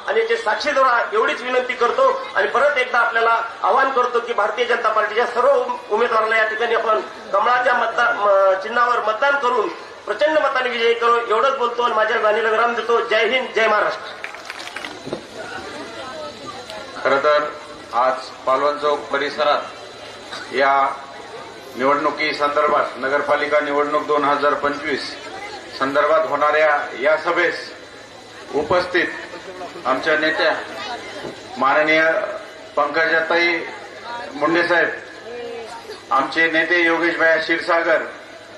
आणि याचे साक्षीदार व्हा एवढीच विनंती करतो. आणि परत एकदा आपल्याला आवाहन करतो की भारतीय जनता पार्टीच्या सर्व उमेदवारांना या ठिकाणी आपण कमळाच्या चिन्हावर मतदान करून प्रचंड मताने विजयी करू. एवढंच बोलतो आणि माझ्या गाणीला विराम देतो. जय हिंद, जय महाराष्ट्र. खरं तर आज पालवण चौक परिसरात या निवडणुकी संदर्भात नगरपालिका निवडणूक 2025 संदर्भात होणाऱ्या या सभेस उपस्थित आमच्या नेत्या माननीय पंकजाताई मुंडे साहेब, आमचे नेते योगेशभाई क्षीरसागर,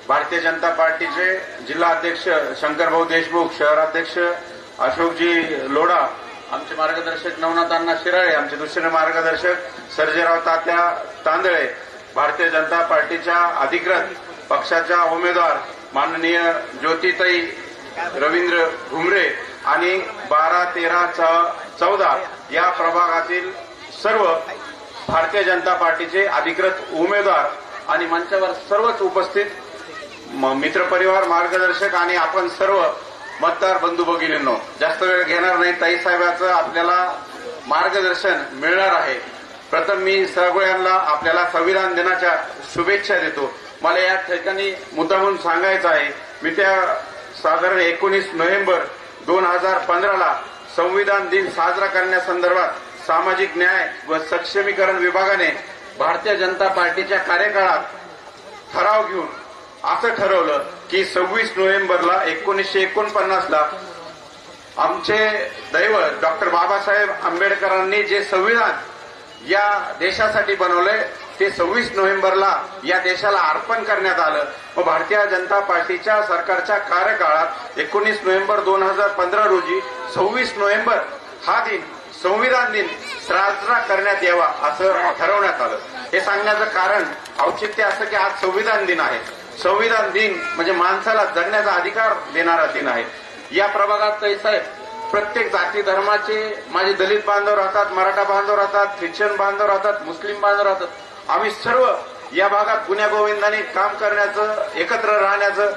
भारतीय जनता पार्टीचे जिल्हा अध्यक्ष शंकरभाऊ देशमुख, शहराध्यक्ष अशोकजी लोढा, आमचे मार्गदर्शक नवनाथ अण्णा शिराळे, आमचे दुसरे मार्गदर्शक सर्जेराव तात्या तांदळे, भारतीय जनता पार्टीच्या अधिकृत पक्षाच्या उमेदवार माननीय ज्योतिताई रवींद्र घुमरे आणि 12, 13, 14 या प्रभागातील सर्व भारतीय जनता पार्टीचे अधिकृत उमेदवार आणि मंचावर सर्वच उपस्थित मित्रपरिवार, मार्गदर्शक आणि आपण सर्व मतदार बंधू भगिनींनो, जास्त वेळ घेणार नाही. ताईसाहेबांचं आपल्याला मार्गदर्शन मिळणार आहे. प्रथम मी सगळ्यांना आपल्याला संविधान दिनाच्या शुभेच्छा देतो. मला या ठिकाणी मुद्दामून सांगायचं आहे, मी त्या साधारण 19 नोव्हेंबर 2015 संविधान दिन साजरा करण्यासंदर्भात सामाजिक न्याय व सक्षमीकरण विभागाने भारतीय जनता पार्टीच्या कार्यकाळात ठराव घेऊन असं ठरवलं की 26 नोव्हेंबरला 1949 आमचे दैवत डॉक्टर बाबासाहेब आंबेडकरांनी जे संविधान या देशासाठी बनवलंय ते 26 नोव्हेंबरला या देशाला अर्पण करण्यात आलं. व भारतीय जनता पार्टीच्या सरकारच्या कार्यकाळात 19 नोव्हेंबर 2015 रोजी 26 नोव्हेंबर हा दिन संविधान दिन साजरा करण्यात यावा असं ठरवण्यात आलं. हे सांगण्याचं कारण औचित्य असं की आज संविधान दिन आहे. संविधान दिन म्हणजे माणसाला जगण्याचा अधिकार देणारा दिन आहे. या प्रभागात साहेब प्रत्येक जाती धर्माचे माझे दलित बांधव राहतात, मराठा बांधव राहतात, ख्रिश्चन बांधव राहतात, मुस्लिम बांधव राहतात. आम्ही सर्व या भागात गुण्यागोविंदाने काम करण्याचं, एकत्र राहण्याचं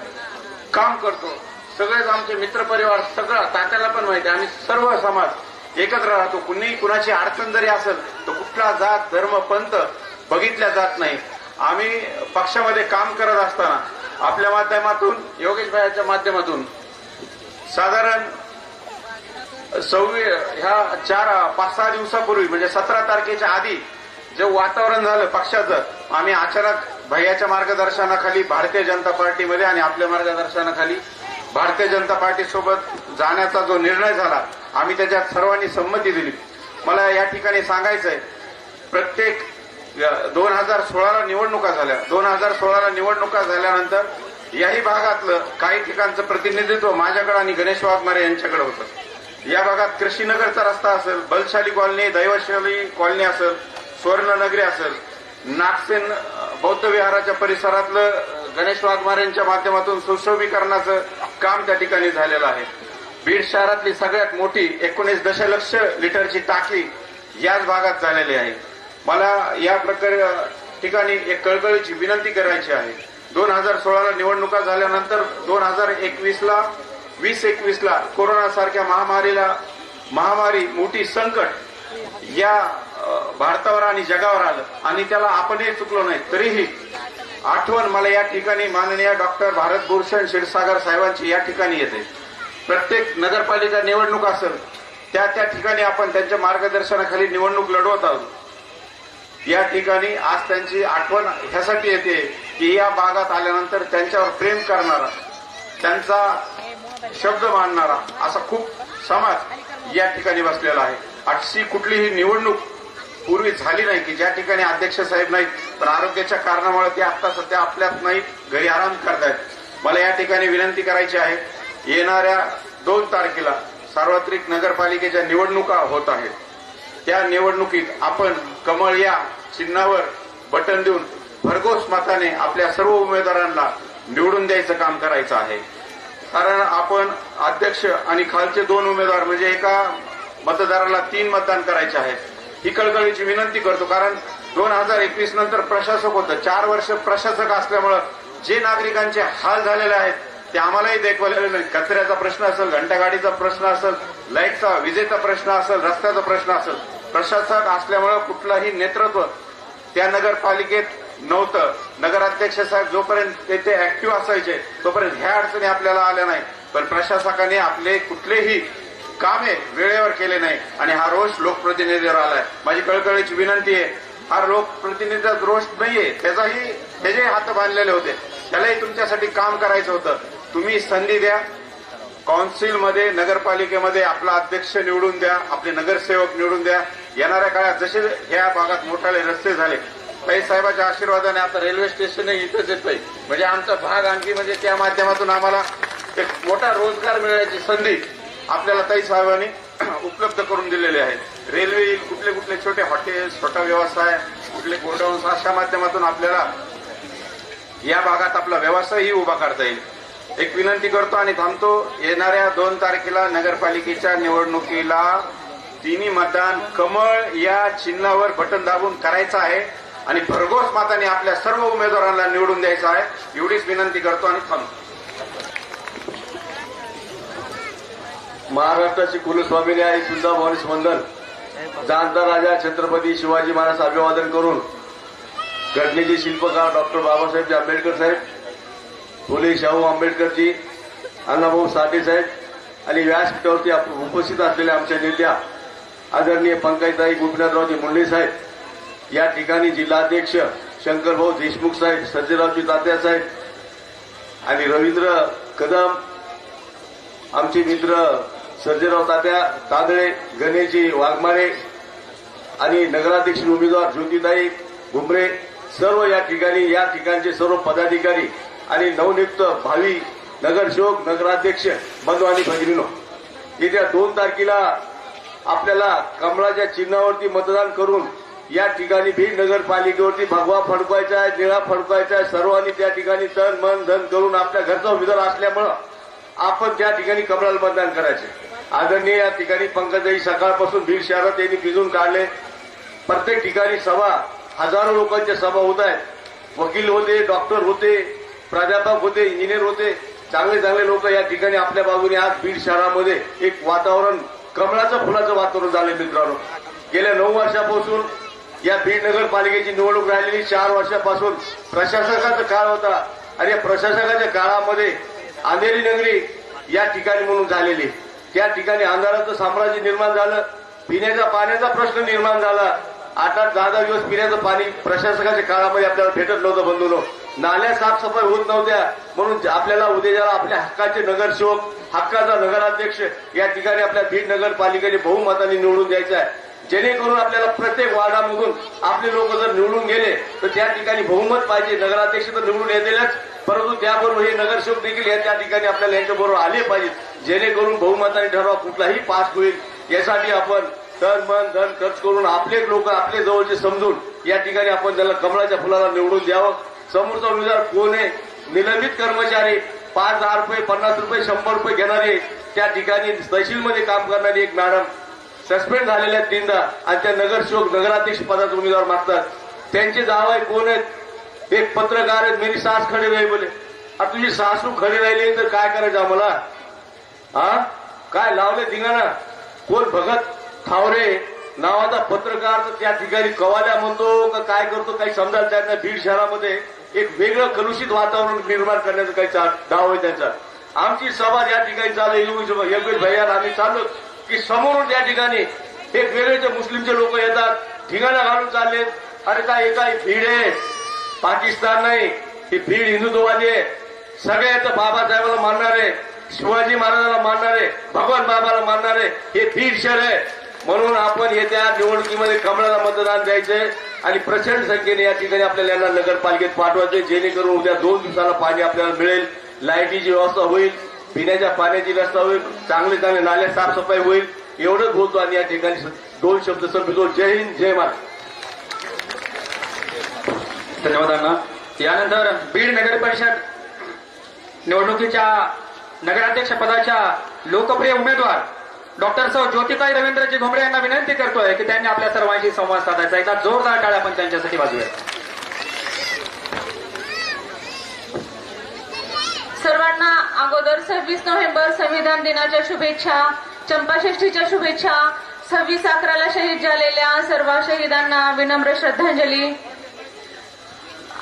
काम करतो. सगळेच आमचे मित्रपरिवार, सगळं तात्याला पण माहिती आहे, आम्ही सर्व समाज एकत्र राहतो. कुणाची अडचण जरी असेल तर कुठला जात धर्म पंथ बघितल्या जात नाही. आम्ही पक्षामध्ये काम करत असताना आपल्या माध्यमातून, योगेशभाईच्या माध्यमातून साधारण ह्या 5-6 दिवसापूर्वी म्हणजे 17 तारखेच्या आधी जे वातावरण झालं पक्षाचं, आम्ही अचानक भैयाच्या मार्गदर्शनाखाली भारतीय जनता पार्टीमध्ये आणि आपल्या मार्गदर्शनाखाली भारतीय जनता पार्टीसोबत जाण्याचा जो निर्णय झाला, आम्ही त्याच्यात सर्वांनी संमती दिली. मला या ठिकाणी सांगायचंय, प्रत्येक 2016ला निवडणुका झाल्या. 2016ला निवडणुका झाल्यानंतर याही भागातलं काही ठिकाणचं प्रतिनिधित्व माझ्याकडे आणि गणेश वाघमारे यांच्याकडे होतं. या भागात कृषीनगरचा रस्ता असेल, बलशाली कॉलनी, दैवशाली कॉलनी असेल, स्वर्णनगरी असेल, नागसेन बौद्ध विहाराच्या परिसरातलं गणेश वाघमारेंच्या माध्यमातून सुशोभीकरणाचं काम त्या ठिकाणी झालेलं आहे. बीड शहरातली सगळ्यात मोठी 19 दशलक्ष लिटरची टाकी याच भागात झालेली आहे. मला या ठिकाणी एक कळकळीची विनंती करायची आहे. 2016ला निवडणुका झाल्यानंतर 2021ला कोरोनासारख्या महामारी मोठी संकट या भारतावर आणि जगावर आलं आणि त्याला आपणही चुकलो नाही. तरीही आठवण मला या ठिकाणी माननीय डॉक्टर भारतभूषण क्षीरसागर साहेबांची या ठिकाणी येते. प्रत्येक नगरपालिका निवडणूक असेल त्या ठिकाणी आपण त्यांच्या मार्गदर्शनाखाली निवडणूक लढवत आहोत. या ठिकाणी आज त्यांची आठवण ह्यासाठी येते की या भागात आल्यानंतर त्यांच्यावर प्रेम करणारा, त्यांचा शब्द मानणारा असा खूप समाज या ठिकाणी बसलेला आहे. अशी कुठलीही निवडणूक पूर्वी झाली नाही की ज्या ठिकाणी अध्यक्ष साहेब नाहीत, पण आरोग्याच्या कारणामुळे ते आता सध्या आपल्यात नाहीत, घरी आराम करतायत. मला या ठिकाणी विनंती करायची आहे, येणाऱ्या 2 तारखेला सार्वत्रिक नगरपालिकेच्या निवडणुका होत आहेत. त्या निवडणुकीत आपण कमळ या चिन्हावर बटन देऊन भरघोस मताने आपल्या सर्व उमेदवारांना निवडून द्यायचं काम करायचं आहे. कारण आपण अध्यक्ष आणि खालचे 2 उमेदवार म्हणजे एका मतदाराला 3 मतदान करायचे आहेत. ही कळकळीची विनंती करतो, कारण 2021 नंतर प्रशासक होतं. 4 वर्ष प्रशासक असल्यामुळे जे नागरिकांचे हाल झालेले आहेत ते आम्हालाही देखवलेले नाही. कचऱ्याचा प्रश्न असेल, घंटागाडीचा प्रश्न असेल, लाईटचा विजेचा प्रश्न असेल, रस्त्याचा प्रश्न असेल, प्रशासक असल्यामुळे कुठलंही नेतृत्व त्या नगरपालिकेत नव्हतं. नगराध्यक्ष साहेब जोपर्यंत तेथे ऍक्टिव्ह असायचे तोपर्यंत ह्या अडचणी आपल्याला आल्या नाही. पण प्रशासकाने आपले कुठलेही कामे वेळेवर केले नाही आणि हा रोष लोकप्रतिनिधीवर आलाय. माझी कळकळीची विनंती आहे, हा लोकप्रतिनिधीचा रोष नाहीये, त्याचे हात बांधलेले होते, त्यालाही तुमच्यासाठी काम करायचं होतं. तुम्ही संधी द्या, काउन्सिलमध्ये नगरपालिकेमध्ये आपला अध्यक्ष निवडून द्या, आपले नगरसेवक निवडून द्या. येणाऱ्या काळात जसे ह्या भागात मोठाले रस्ते झाले, ताई साहेबाच्या आशीर्वादाने आता रेल्वे स्टेशन इथंच येतोय, म्हणजे आमचा भाग आणखी म्हणजे त्या माध्यमातून आम्हाला एक मोठा रोजगार मिळण्याची संधी आपल्याला ताई साहेबांनी उपलब्ध करून दिलेली आहे. रेल्वे येईल, कुठले कुठले छोटे हॉटेल्स, छोटा व्यवसाय, कुठले गोडाऊन्स, अशा माध्यमातून आपल्याला या भागात आपला व्यवसायही उभा करता येईल. एक विनंती करतो आणि थांबतो. येणाऱ्या 2 तारखेला नगरपालिकेच्या निवडणुकीला तिन्ही मतदान कमळ या चिन्हावर बटन दाबून करायचं आहे आणि भरघोस मताने आपल्या सर्व उमेदवारांना निवडून द्यायचं आहे. एवढीच विनंती करतो आणि थांबतो. महाराष्ट्राची कुलस्वामिनी आई तुळजाभवानी वंदन. जाणता राजा छत्रपती शिवाजी महाराज अभिवादन करून घटनेचे शिल्पकार डॉक्टर बाबासाहेब आंबेडकर साहेब, फुले शाहू आंबेडकरजी, अण्णाभाऊ साठे साहेब आणि व्यासपीठावरती उपस्थित असलेल्या आमच्या नेत्या आदरणीय पंकजताई गोपीनाथरावजी मुंडे साहेब, या ठिकाणी जिल्हाध्यक्ष शंकरभाऊ देशमुख साहेब, सर्जेरावजी तात्या साहेब आणि रवींद्र कदम, आमचे मित्र सर्जेराव तात्या तांदळे, गणेशजी वाघमारे आणि नगराध्यक्ष उमेदवार ज्योतिताई घुमरे, सर्व या ठिकाणचे सर्व पदाधिकारी आणि नवनियुक्त भावी नगरसेवक, नगराध्यक्ष बंधू आणि भगिनीनो, येत्या 2 तारखेला आपल्याला कमळाच्या चिन्हावरती मतदान करून या ठिकाणी बीड नगरपालिकेवरती भगवा फडकवायचा आहे, निळा फडकवायचा आहे. सर्वांनी त्या ठिकाणी तन मन धन करून आपल्या घरचा उमेदवार असल्यामुळं आपण त्या ठिकाणी कमळाला मतदान करायचे. आदरणीय या ठिकाणी पंकजाई सकाळपासून बीड शहरात यांनी भिजून काढले. प्रत्येक ठिकाणी सभा, हजारो लोकांच्या सभा होत आहेत. वकील होते, डॉक्टर होते, प्राध्यापक होते, इंजिनियर होते, चांगले चांगले लोक या ठिकाणी आपल्या बाजूने आज बीड शहरामध्ये एक वातावरण, कमळाचं फुलाचं वातावरण झाले. मित्रांनो, गेल्या 9 वर्षापासून या बीड नगरपालिकेची निवडणूक राहिलेली, 4 वर्षापासून प्रशासकाचा काळ होता आणि या प्रशासकाच्या काळामध्ये अंधेरी नगरी या ठिकाणी म्हणून झालेली. त्या ठिकाणी अंधाराचं साम्राज्य निर्माण झालं, पिण्याच्या पाण्याचा प्रश्न निर्माण झाला. 8-8, 10-10 दिवस पिण्याचं पाणी प्रशासकाच्या काळामध्ये आपल्याला भेटत नव्हतं. बंधूंनो, नाल्या साफसफाई होत नव्हत्या, म्हणून आपल्याला उद्याला आपल्या हक्काचे नगरसेवक, हक्काचा नगराध्यक्ष या ठिकाणी आपल्या बीड नगरपालिकेने बहुमताने निवडून द्यायचा आहे. जेणेकरून आपल्याला प्रत्येक वार्डामधून आपले लोक जर निवडून गेले तर त्या ठिकाणी बहुमत पाहिजे. नगराध्यक्ष तर निवडून येतीलच, परंतु त्याबरोबर हे नगरसेवक देखील या त्या ठिकाणी आपल्याला यांच्याबरोबर आले पाहिजेत, जेणेकरून बहुमताने ठराव कुठलाही पास होईल. यासाठी आपण तन मन धन खर्च करून आपले लोक आपले जवळचे समजून या ठिकाणी आपण त्याला कमळाच्या फुलाला निवडून द्यावं. समोरचा उमेदवार कोण आहे? निलंबित कर्मचारी, 5,000 रुपये, 50 रुपये, 100 रुपये घेणारे, त्या ठिकाणी तहसीलमध्ये काम करणारी एक मॅडम सस्पेंड झालेल्या 3दा आणि त्या नगरसेवक, नगराध्यक्ष पदाचे उमेदवार मागतात. त्यांचे जावई कोण आहेत? एक पत्रकार आहेत, मेरी सास खडी राही बोले. आता तुझी सासू खडी राहिली तर काय करायचं आम्हाला? हा, काय लावले धिंगाणा? कोण भगत थावरे नावाचा पत्रकार तर त्या ठिकाणी कवाल्या म्हणतो का काय करतो काही समजायला त्यात नाही. बीड शहरामध्ये एक वेगळं कलुषित वातावरण निर्माण करण्याचा काही डाव आहे त्यांचा. आमची सभा या ठिकाणी चालू योगेश भैया आम्ही चाललो की समोरून त्या ठिकाणी एक वेगळे मुस्लिमचे लोक येतात, ठिकाणा घालून चालले. अरे काय भीड आहे, पाकिस्तान नाही, ही भीड हिंदुत्ववादी आहे. सगळे येतं बाबासाहेबाला मानणारे, शिवाजी महाराजांना मानणारे, भगवान बाबाला मानणारे, हे भीड शहर आहे. म्हणून आपण येत्या निवडणुकीमध्ये कमळाला मतदान द्यायचंय आणि प्रचंड संख्येने या ठिकाणी आपल्याला यांना नगरपालिकेत पाठवायचे, जेणेकरून उद्या 2 दिवसाला पाणी आपल्याला मिळेल, लाईटीची व्यवस्था होईल, पिण्याच्या पाण्याची व्यवस्था होईल, चांगले चांगले नाले साफसफाई होईल. एवढंच बोलतो आणि या ठिकाणी 2 शब्द संपवितो. जय हिंद, जय महाराष्ट्र. धन्यवाद अण्णा. यानंतर बीड नगर परिषद निवडणुकीच्या नगराध्यक्ष पदाच्या लोकप्रिय उमेदवार डॉक्टर सौ ज्योतिताई रवींद्रजी घुमरे यांना विनंती करतोय की त्यांनी आपल्या सर्वांशी संवाद साधायचा. एकदा जोरदार टाळ्या आपण त्यांच्यासाठी वाजूया. सर्वांना अगोदर 26 नोव्हेंबर संविधान दिनाच्या शुभेच्छा. चंपाषष्ठीच्या शुभेच्छा. 26/11 शहीद झालेल्या सर्व शहीदांना विनम्र श्रद्धांजली.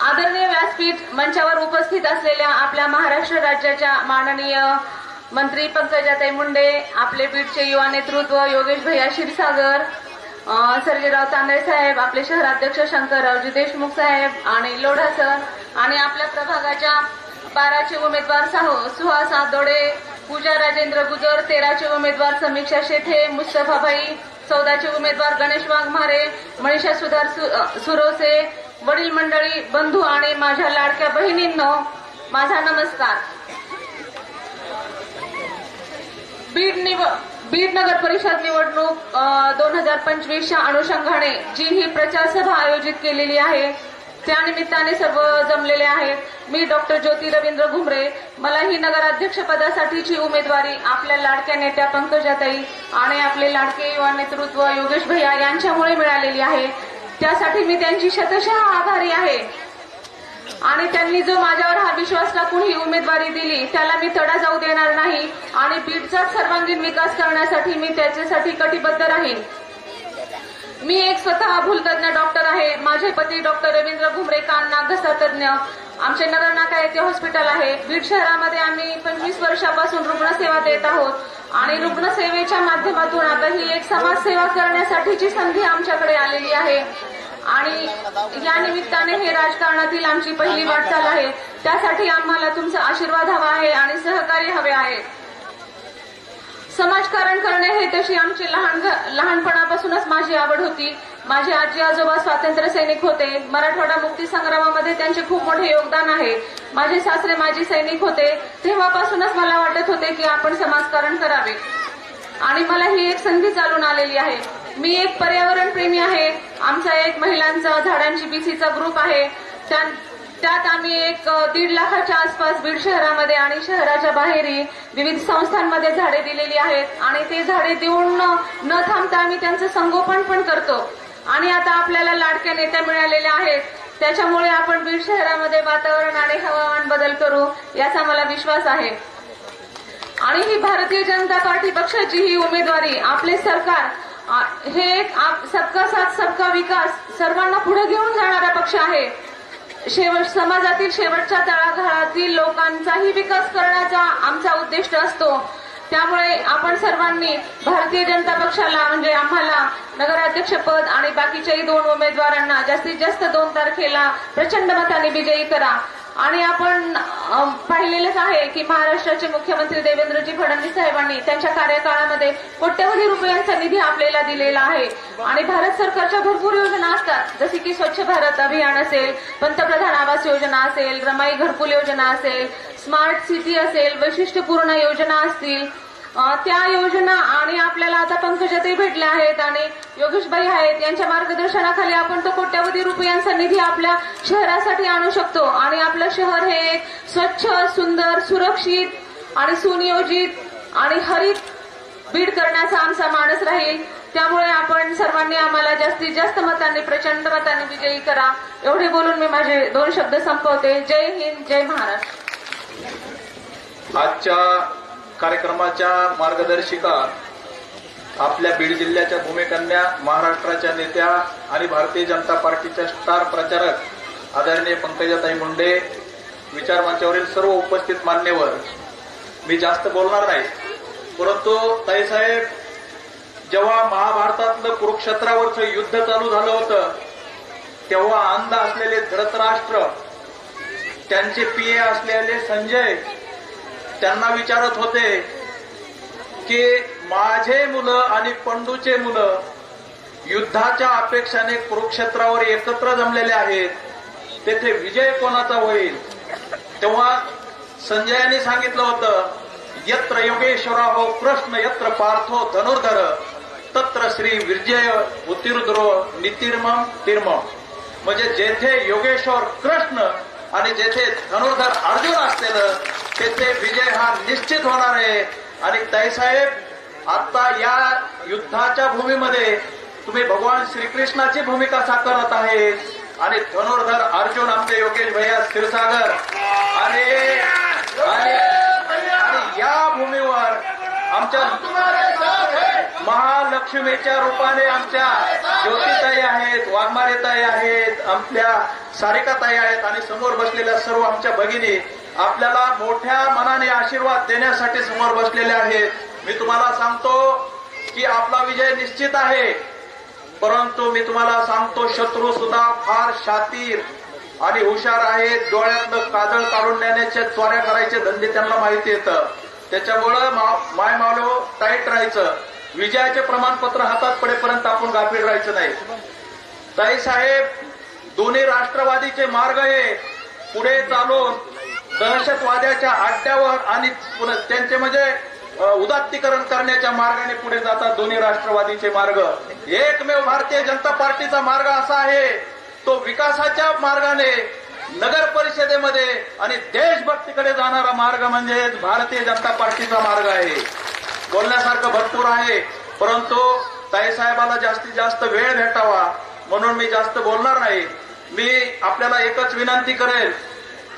आदरणीय व्यासपीठ मंचावर उपस्थित असलेल्या आपल्या महाराष्ट्र राज्याच्या माननीय मंत्री पंकजाताई मुंडे, आपले बीडचे युवा नेतृत्व योगेश भैया क्षीरसागर, सर्जेराव तांदळे साहेब, आपले शहराध्यक्ष शंकररावजी देशमुख साहेब आणि लोढा सर, आणि आपल्या प्रभागाच्या 12चे उमेदवार सुहास आदोडे, पूजा राजेंद्र गुजर, 13चे उमेदवार समीक्षा शेठे, मुस्तफाभाई, 14चे उमेदवार गणेश वाघमारे, मनीषा सुधार सुरोसे, वडील मंडळी, बंधू आणि माझ्या लाडक्या बहिणींनो, माझा नमस्कार. बीड नगर परिषद निवडणूक 2025च्या अनुषंगाने जी ही प्रचार सभा आयोजित केलेली आहे त्यानिमित्ताने सर्व जमलेले आहेत. मी डॉक्टर ज्योती रवींद्र घुमरे. मला ही नगराध्यक्ष पदासाठीची उमेदवारी आपल्या लाडक्या नेत्या पंकजाताई आणि आपले लाडके युवा नेतृत्व योगेश भैया यांच्यामुळे मिळालेली आहे. त्यासाठी मी त्यांची शतशः आभारी आहे. आणि त्यांनी जो माझ्यावर हा विश्वास टाकून ही उमेदवारी दिली त्याला मी तडा जाऊ देणार नाही आणि बीडचा सर्वांगीण विकास करण्यासाठी मी त्याच्यासाठी कटिबद्ध राहीन. मी एक स्वतः भूलतज्ञ डॉक्टर आहे. माझे पती डॉक्टर रवींद्र घुमरे कान नाक घसा तज्ञ. आमचे नगर नाका येथे हॉस्पिटल आहे. बीड शहरामध्ये आम्ही 25 वर्षापासून रुग्णसेवा देत आहोत आणि रुग्णसेवेच्या माध्यमातून आता ही एक समाजसेवा करण्यासाठीची संधी आमच्याकडे आलेली आहे आणि या निमित्ताने हे राजकारणातील आमची पहिली वाटचाल आहे. त्यासाठी आम्हाला तुमचा आशीर्वाद हवा आहे आणि सहकार्य हवे आहे. समाजकारण करणे हे तशी आमची लहानपणापासूनच माझी आवड होती. माझे आजी आजोबा स्वातंत्र्य सैनिक होते. मराठवाडा मुक्ती संग्रामामध्ये त्यांचे खूप मोठे योगदान आहे. माझे सासरे माजी सैनिक होते. तेव्हापासूनच मला वाटत होते की आपण समाजकारण करावे आणि मला ही एक संधी चालून आलेली आहे. मी एक पर्यावरण प्रेमी आहे. आमचा एक महिलांचा झाडांची बीसीचा ग्रुप आहे. त्यात आम्ही एक 1.5 लाखाच्या आसपास बीड शहरामध्ये आणि शहराच्या बाहेरही विविध संस्थांमध्ये झाडे दिलेली आहेत आणि ते झाडे देऊन न थांबता आम्ही त्यांचं संगोपन पण करतो. आणि आता आपल्याला लाडक्या नेत्या मिळालेल्या आहेत त्याच्यामुळे आपण बीड शहरामध्ये वातावरण आणि हवामान बदल करू याचा मला विश्वास आहे. आणि ही भारतीय जनता पार्टी पक्षाची ही उमेदवारी आपले सरकार हे एक सबका साथ सबका विकास सर्वांना पुढे घेऊन जाणारा पक्ष आहे. समाजातील शेवटच्या तळागाळातील लोकांचाही विकास करण्याचा आमचा उद्दिष्ट असतो. त्यामुळे आपण सर्वांनी भारतीय जनता पक्षाला म्हणजे आम्हाला नगराध्यक्षपद आणि बाकीच्याही 2 उमेदवारांना जास्तीत जास्त 2 तारखेला प्रचंड मताने विजयी करा. आणि आपण पाहिलेलंच आहे की महाराष्ट्राचे मुख्यमंत्री देवेंद्रजी फडणवीस साहेबांनी त्यांच्या कार्यकाळामध्ये कोट्यवधी रुपयांचा निधी आपल्याला दिलेला आहे आणि भारत सरकारच्या भरपूर योजना असतात जसे की स्वच्छ भारत अभियान असेल, पंतप्रधान आवास योजना असेल, रमाई घरकुल योजना असेल, स्मार्ट सिटी असेल, वैशिष्ट्यपूर्ण योजना असतील. त्या योजना आणि आपल्याला आता पंकजाताई भेटल्या आहेत आणि योगेशबाई आहेत यांच्या मार्गदर्शनाखाली आपण तो कोट्यवधी रुपयांचा निधी आपल्या शहरासाठी आणू शकतो आणि आपलं शहर हे एक स्वच्छ, सुंदर, सुरक्षित आणि सुनियोजित आणि हरित बीड करण्याचा आमचा मानस राहील. त्यामुळे आपण सर्वांनी आम्हाला जास्तीत जास्त मतांनी प्रचंड मतांनी विजयी करा. एवढे बोलून मी माझे 2 शब्द संपवते. जय हिंद, जय महाराष्ट्र. आजच्या कार्यक्रमाच्या मार्गदर्शिका आपल्या बीड जिल्ह्याच्या भूमिकन्या, महाराष्ट्राच्या नेत्या आणि भारतीय जनता पार्टीच्या स्टार प्रचारक आदरणीय पंकजाताई मुंडे, विचारमंचावरील सर्व उपस्थित मान्यवर. मी जास्त बोलणार नाही, परंतु ताईसाहेब जेव्हा महाभारतातलं कुरुक्षेत्रावरचं युद्ध चालू झालं होतं तेव्हा अंध असलेले धृतराष्ट्र त्यांचे पीए असलेले संजय त्यांना विचारत होते की माझे मुलं आणि पंडूचे मुलं युद्धाच्या अपेक्षाने कुरुक्षेत्रावर एकत्र जमलेले आहेत, तेथे विजय कोणाचा होईल. तेव्हा संजयाने सांगितलं होतं यत्र योगेश्वराहो कृष्ण यत्र पार्थो धनुर्धर तत्र श्री विजय उत्तिरुद्रो नितीर्मम तीर्मम. म्हणजे जेथे योगेश्वर कृष्ण आणि जेथे धनुर्धर अर्जुन असलेलं तेथे विजय हा निश्चित होणार आहे. आणि ताईसाहेब आता या युद्धाच्या भूमीमध्ये तुम्ही भगवान श्रीकृष्णाची भूमिका साकारत आहेत आणि धनुर्धर अर्जुन आमचे योगेश भैया क्षीरसागर आणि या भूमीवर आमच्या महालक्ष्मीच्या रूपाने आमच्या ज्योतिताई आहेत, वाघमारेताई आहेत, आपल्या सारिकाताई आहेत आणि समोर बसलेल्या सर्व आमच्या भगिनी आपल्याला मोठ्या मनाने आशीर्वाद देण्यासाठी समोर बसलेल्या आहेत. मी तुम्हाला सांगतो की आपला विजय निश्चित आहे, परंतु मी तुम्हाला सांगतो शत्रू सुद्धा फार शातीर आणि हुशार आहेत. डोळ्यातलं काजळ काढून नेण्याच्या चोऱ्या करायचे धंदे त्यांना माहिती येतं. त्याच्यामुळं माय मालो टाईट राहायचं. विजयाचे प्रमाणपत्र हातात पडेपर्यंत आपण गाफील राहायचं नाही. ताई साहेब, दोन्ही राष्ट्रवादीचे मार्ग हे पुढे चालून दहशतवाद्याच्या अड्ड्यावर आणि त्यांचे म्हणजे उदात्तीकरण करण्याच्या मार्गाने पुढे जातात दोन्ही राष्ट्रवादीचे मार्ग. एकमेव भारतीय जनता पार्टीचा मार्ग असा आहे, तो विकासाच्या मार्गाने नगर परिषदेमध्ये आणि देशभक्तीकडे जाणारा मार्ग म्हणजे भारतीय जनता पार्टीचा मार्ग आहे. बोलण्यासारखं भरपूर आहे, परंतु ताईसाहेबाला जास्तीत जास्त वेळ भेटावा म्हणून मी जास्त बोलणार नाही. मी आपल्याला एकच विनंती करेल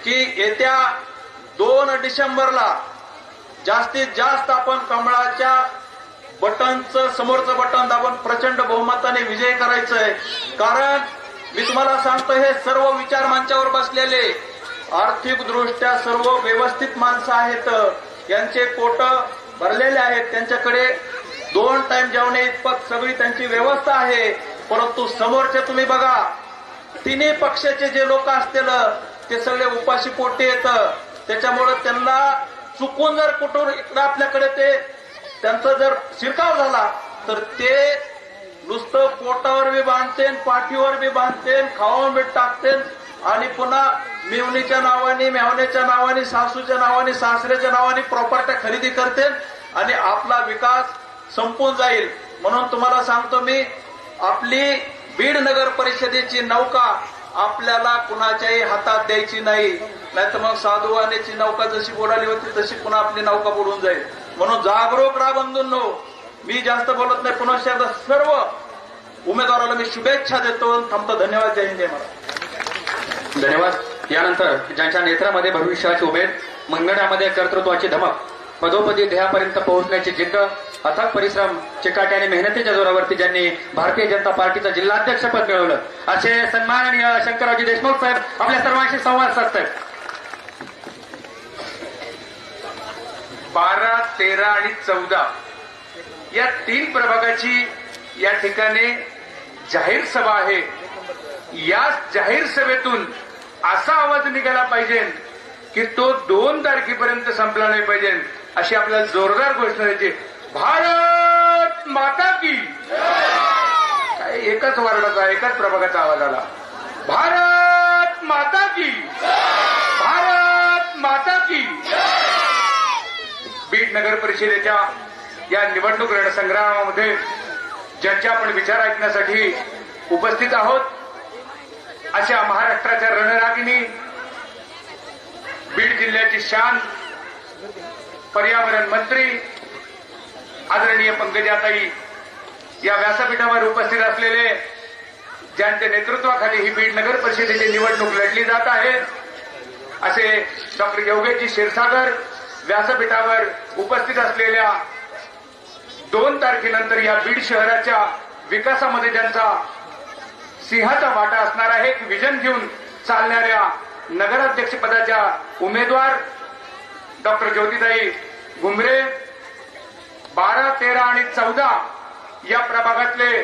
की येत्या 2 डिसेंबरला जास्तीत जास्त आपण कमळाच्या बटनचं समोरचं बटन दाबून प्रचंड बहुमताने विजय करायचंय. कारण मी तुम्हाला सांगतो, हे सर्व विचार मंचावर बसलेले आर्थिकदृष्ट्या सर्व व्यवस्थित माणसं आहेत. यांचे पोट भरलेले आहेत, त्यांच्याकडे 2 टाइम जेवणे इतपत सगळी त्यांची व्यवस्था आहे. परंतु समोरचे तुम्ही बघा, तिन्ही पक्षाचे जे लोक असतील ते सगळे उपाशी पोटी येतं. त्याच्यामुळे त्यांना चुकून जर कुठून इकडं आपल्याकडे ते त्यांचा जर शिरकाव झाला तर ते नुसतं पोटावर बी बांधतेन, पाठीवर बी बांधतेन, खाऊन बी टाकतेन आणि पुन्हा मिवणीच्या नावाने, मेवण्याच्या नावाने, सासूच्या नावाने, सासऱ्याच्या नावाने प्रॉपर्ट्या खरेदी करते आणि आपला विकास संपून जाईल. म्हणून तुम्हाला सांगतो मी, आपली बीड नगर परिषदेची नौका आपल्याला कुणाच्याही हातात द्यायची नाही, नाहीतर मग साधुवानेची नौका जशी बुडाली होती तशी पुन्हा आपली नौका बुडून जाईल. म्हणून जागरूक राहा बंधूंनो. मी जास्त बोलत नाही. पुन्हा एकदा सर्व उमेदवाराला मी शुभेच्छा देतो. थांबतो. धन्यवाद. जय हिंद. मला धन्यवाद. यानंतर ज्यांच्या नेत्रामध्ये भविष्याची उमेद, मंगळामध्ये कर्तृत्वाची धमक, पदोपदी ध्येयापर्यंत पोहोचण्याची जिद्द, अथक परिश्रम, चिकाटी आणि मेहनतीच्या जोरावरती ज्यांनी भारतीय जनता पार्टीचं जिल्हाध्यक्षपद मिळवलं असे सन्माननीय शंकररावजी देशमुख साहेब आपल्या सर्वांशी संवाद साधतात. 12, 13 आणि 14 या 3 प्रभागाची या ठिकाणी जाहीर सभा आहे. या जाहीर सभेतून असा आवाज निघाला पाहिजे की तो 2 तारखेपर्यंत संपला नाही पाहिजे, अशी आपल्याला जोरदार घोषणा द्यायची. भारत माता की. काय एकाच वार्डाचा, एकाच प्रभागाचा आवाज आला. भारत माता की. भारत माता की. बीड नगर परिषदेच्या या निवडणूक रणसंग्रामामध्ये ज्यांचे आपण विचार ऐकण्यासाठी उपस्थित आहोत, अशा महाराष्ट्राच्या रणरागिणी, बीड जिल्ह्याची शान, पर्यावरण मंत्री आदरणीय पंकजाताई या व्यासपीठावर उपस्थित असलेले, ज्यांच्या नेतृत्वाखाली ही बीड नगर परिषदेची निवडणूक लढली जात आहे, असे डॉक्टर योगेशजी क्षीरसागर व्यासपीठावर उपस्थित असलेल्या 2 तारखेनंतर या बीड शहराच्या विकासामध्ये ज्यांचा सिंहाचा वाटा असणार आहे, एक विजन घेऊन चालणाऱ्या नगराध्यक्षपदाच्या उमेदवार डॉक्टर ज्योतिताई घुमरे, 12, 13 आणि 14 या प्रभागातले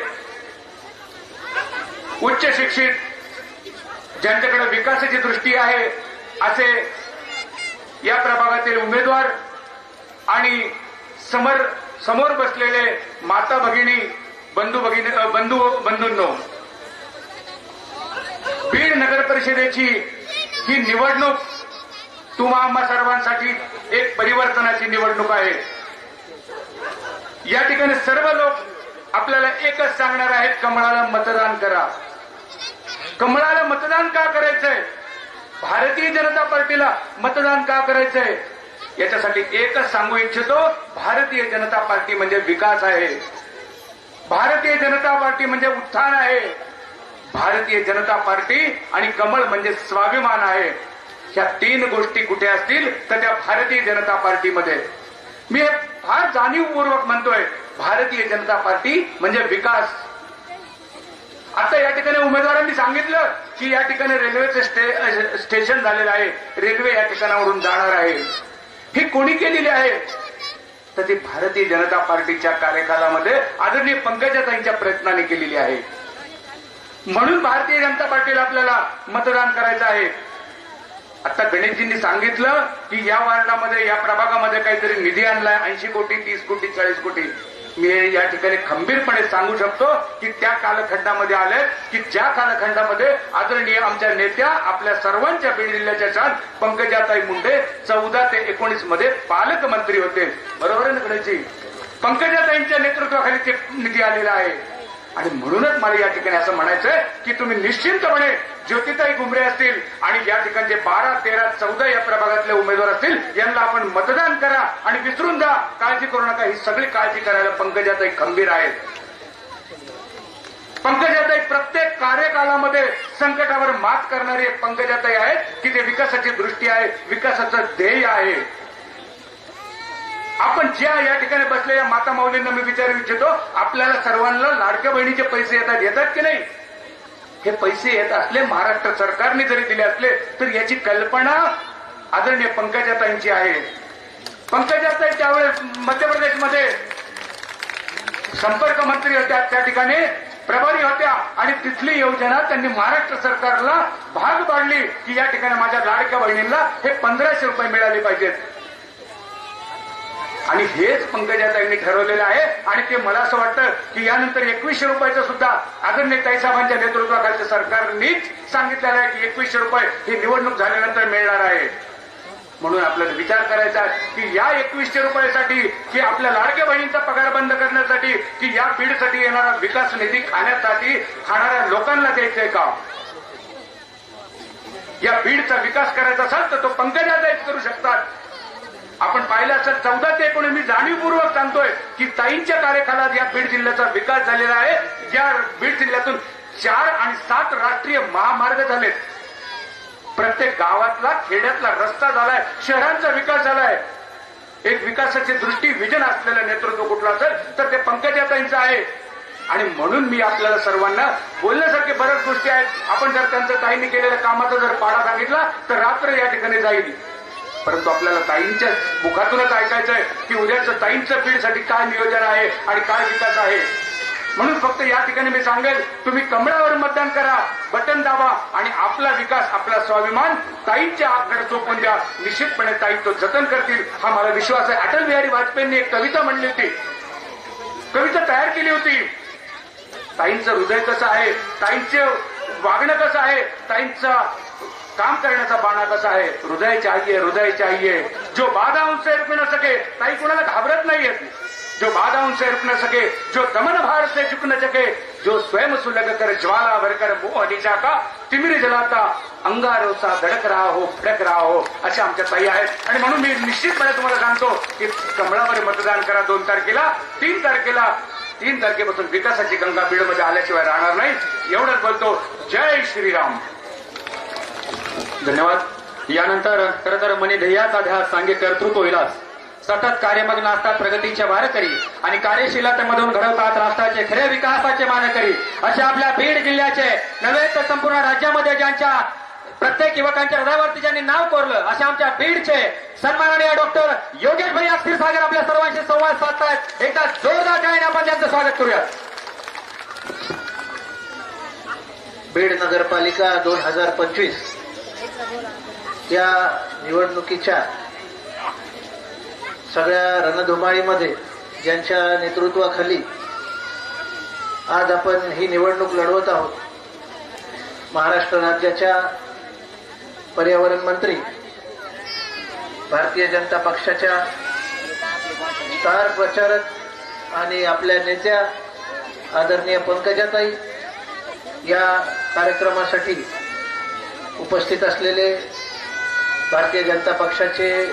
उच्च शिक्षित, ज्यांच्याकडे विकासाची दृष्टी आहे असे या प्रभागातील उमेदवार आणि समोर बसलेले माता भगिनी, बंधूंनो, बीड नगर परिषदेची ही निवडणूक तुम्हा आम्हा सर्वांसाठी एक परिवर्तनाची निवडणूक आहे. या ठिकाणी सर्व लोक आपल्याला एकच सांगणार आहेत, कमळाला मतदान करा. कमळाला मतदान का करायचंय, भारतीय जनता पार्टीला मतदान का करायचंय, याच्यासाठी एकच सांगू इच्छितो, भारतीय जनता पार्टी म्हणजे विकास आहे. भारतीय जनता पार्टी म्हणजे उत्थान आहे. भारतीय जनता पार्टी आणि कमळ म्हणजे स्वाभिमान आहे. ह्या 3 गोष्टी कुठे असतील तर त्या भारतीय जनता पार्टीमध्ये. मी हे फार जाणीवपूर्वक म्हणतोय, भारतीय जनता पार्टी म्हणजे विकास. आता या ठिकाणी उमेदवारांनी सांगितलं की या ठिकाणी रेल्वेचं स्टेशन झालेलं आहे, रेल्वे या ठिकाणावरून जाणार आहे. ही कोणी केलेली आहे? तर ती भारतीय जनता पार्टीच्या कार्यकालामध्ये आदरणीय पंकजाताईंच्या प्रयत्नाने केलेली आहे. म्हणून भारतीय जनता पार्टीला आपल्याला मतदान करायचं आहे. आता गणेशजींनी सांगितलं की या वार्डामध्ये, या प्रभागामध्ये काहीतरी निधी आणलाय, 80 कोटी, 30 कोटी, 40 कोटी. मी या ठिकाणी खंबीरपणे सांगू शकतो की त्या कालखंडामध्ये आले की ज्या कालखंडामध्ये आदरणीय आमच्या नेत्या, आपल्या सर्वांच्या बीड जिल्ह्याच्या छान पंकजाताई मुंडे 14 ते 19 मध्ये पालकमंत्री होते. बरोबर आहे ना गणेशजी? पंकजाताईंच्या नेतृत्वाखाली ते निधी आलेला आहे. आणि म्हणूनच मला या ठिकाणी असं म्हणायचंय की तुम्ही निश्चितपणे ज्योतिताई घुमरे असतील आणि या ठिकाणचे 12, 13, 14 या प्रभागातले उमेदवार असतील, यांना आपण मतदान करा आणि विसरून जा. काळजी करू नका. ही सगळी काळजी करायला पंकजाताई खंबीर आहेत. पंकजाताई प्रत्येक कार्यकालामध्ये संकटावर मात करणारी एक पंकजाताई आहेत की ते विकासाची दृष्टी आहे, विकासाचं ध्येय आहे. आपण ज्या या ठिकाणी बसलेल्या माता माऊलींना मी विचारू इच्छितो, आपल्याला सर्वांना लाडक्या बहिणीचे पैसे येतात की नाही? हे पैसे येत असले, महाराष्ट्र सरकारने जरी दिले असले, तर याची कल्पना आदरणीय पंकजाताईंची आहे. पंकजाताई त्यावेळेस मध्य प्रदेशमध्ये संपर्क मंत्री होत्या, त्या ठिकाणी प्रभारी होत्या आणि तिथली योजना त्यांनी महाराष्ट्र सरकारला भाग पाडली की या ठिकाणी माझ्या लाडक्या बहिणींना हे 1500 रुपये मिळाले पाहिजेत. आणि हेच पंकजाताईंनी ठरवलेलं आहे. आणि ते मला असं वाटतं की यानंतर 2100 रुपयाचं सुद्धा आदरणीय ताईसाहेबांच्या नेतृत्वाखालच्या सरकारनीच सांगितलेलं आहे की 2100 रुपये ही निवडणूक झाल्यानंतर मिळणार आहे. म्हणून आपल्याला विचार करायचा आहे की या 2100 रुपयासाठी, की आपल्या लाडक्या बहिणींचा पगार बंद करण्यासाठी, की या बीडसाठी येणारा विकास निधी खाण्यासाठी खाणाऱ्या लोकांना द्यायचंय का? या बीडचा विकास करायचा असेल तर तो पंकजाताईच करू शकतात. आपण पाहिलं असेल 14 ते 19 मी जाणीवपूर्वक सांगतोय की ताईंच्या कार्यकालात या बीड जिल्ह्याचा विकास झालेला आहे. या बीड जिल्ह्यातून 4 आणि 7 राष्ट्रीय महामार्ग झालेत. प्रत्येक गावातला, खेड्यातला रस्ता झालाय, शहरांचा विकास झालाय. एक विकासाची दृष्टी, विजन असलेलं नेतृत्व कुठलं असेल तर ते पंकजाताईंचं आहे. आणि म्हणून मी आपल्याला सर्वांना बोलण्यासारखे बऱ्याच गोष्टी आहेत. आपण जर त्यांचं ताईंनी केलेल्या कामाचा जर पाढा सांगितला तर रात्र या ठिकाणी जाईल. परंतु आपल्याला ताईंच्या मुखातूनच ऐकायचंय की उद्याचं ताईंचं बीडसाठी काय नियोजन आहे आणि काय विकास आहे. म्हणून फक्त या ठिकाणी मी सांगेल, तुम्ही कमळावर मतदान करा, बटन दाबा आणि आपला विकास, आपला स्वाभिमान ताईंच्या हातकडे सोपवून द्या. निश्चितपणे ताई तो जतन करतील, हा मला विश्वास आहे. अटल बिहारी वाजपेयींनी एक कविता म्हणली होती, कविता तयार केली होती. ताईंचं हृदय कसं आहे, ताईंचं वागणं कसं आहे, ताईंचा काम करण्याचा बाणा कसा आहे. हृदय चाहिए, हृदय चाहिए, जो बाधा उनसे रुक न सके. ताई कोणाला घाबरत नाहीयेत. जो बाधा उनसे रुक न सके, जो दमन भार से झुक न सके, जो स्वयं सुलग कर ज्वाला भरकर मोह निशा का तिमिर जलाता अंगारों सा धडक रहा हो, फडक रहा हो, अशा आमच्या ताई आहेत. आणि म्हणून मी निश्चितपणे तुम्हाला सांगतो की कमळावर मतदान करा. 2 तारखेला, 3 तारखेला, 3 तारखेपासून विकासाची गंगा बीडमध्ये आल्याशिवाय राहणार नाही. एवढंच बोलतो. जय श्रीराम. धन्यवाद. यानंतर खरं तर मनी ध्येयाचा ध्यास सांगे कर्तृत्व विलास. सतत कार्यमग्न असतात प्रगतीचे वारकरी आणि कार्यशीलतेमधून घडवतात राष्ट्राचे खरे विकासाचे मानकरी. अशा आपल्या बीड जिल्ह्याचे नव्हे तर संपूर्ण राज्यामध्ये ज्यांच्या प्रत्येक युवकांच्या हृदयावरती ज्यांनी नाव कोरलं, अशा आमच्या बीडचे सन्माननीय डॉक्टर योगेश भैया क्षीरसागर आपल्या सर्वांशी संवाद साधतायत. एकदा जोरदार टाळ्याने आपण त्यांचं स्वागत करूया. बीड नगरपालिका 2025 या निवडणुकीच्या सगळ्या रणधुमाळीमध्ये ज्यांच्या नेतृत्वाखाली आज आपण ही निवडणूक लढवत आहोत, महाराष्ट्र राज्याच्या पर्यावरण मंत्री, भारतीय जनता पक्षाच्या स्टार प्रचारक आणि आपल्या नेत्या आदरणीय पंकजाताई, या कार्यक्रमासाठी उपस्थित असलेले भारतीय जनता पक्षाचे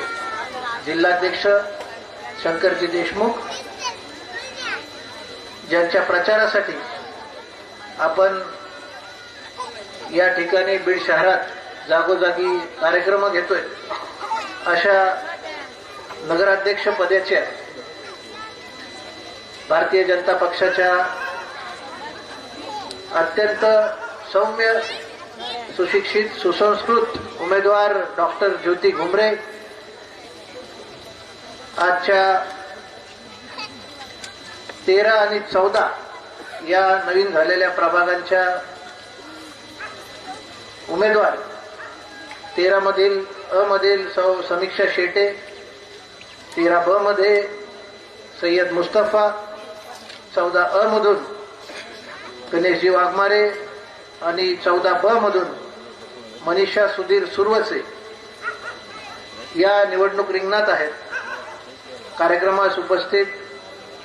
जिल्हाध्यक्ष शंकरजी देशमुख, ज्यांच्या प्रचारासाठी आपण या ठिकाणी बीड शहरात जागोजागी कार्यक्रम घेतोय, अशा नगराध्यक्ष पदाच्या भारतीय जनता पक्षाच्या अत्यंत सौम्य, सुशिक्षित, सुसंस्कृत उमेदवार डॉक्टर ज्योती घुमरे आजच्या 13 आणि 14 या नवीन झालेल्या प्रभागांच्या उमेदवार 13 मधील अ मधील सौ समीक्षा शेटे, 13 ब मध्ये सय्यद मुस्तफा, 14 अ मधून गणेशजी वाघमारे आणि 14 ब मधून मनीषा सुधीर सुरवसे या निवडणूक रिंगणात आहेत. कार्यक्रमास उपस्थित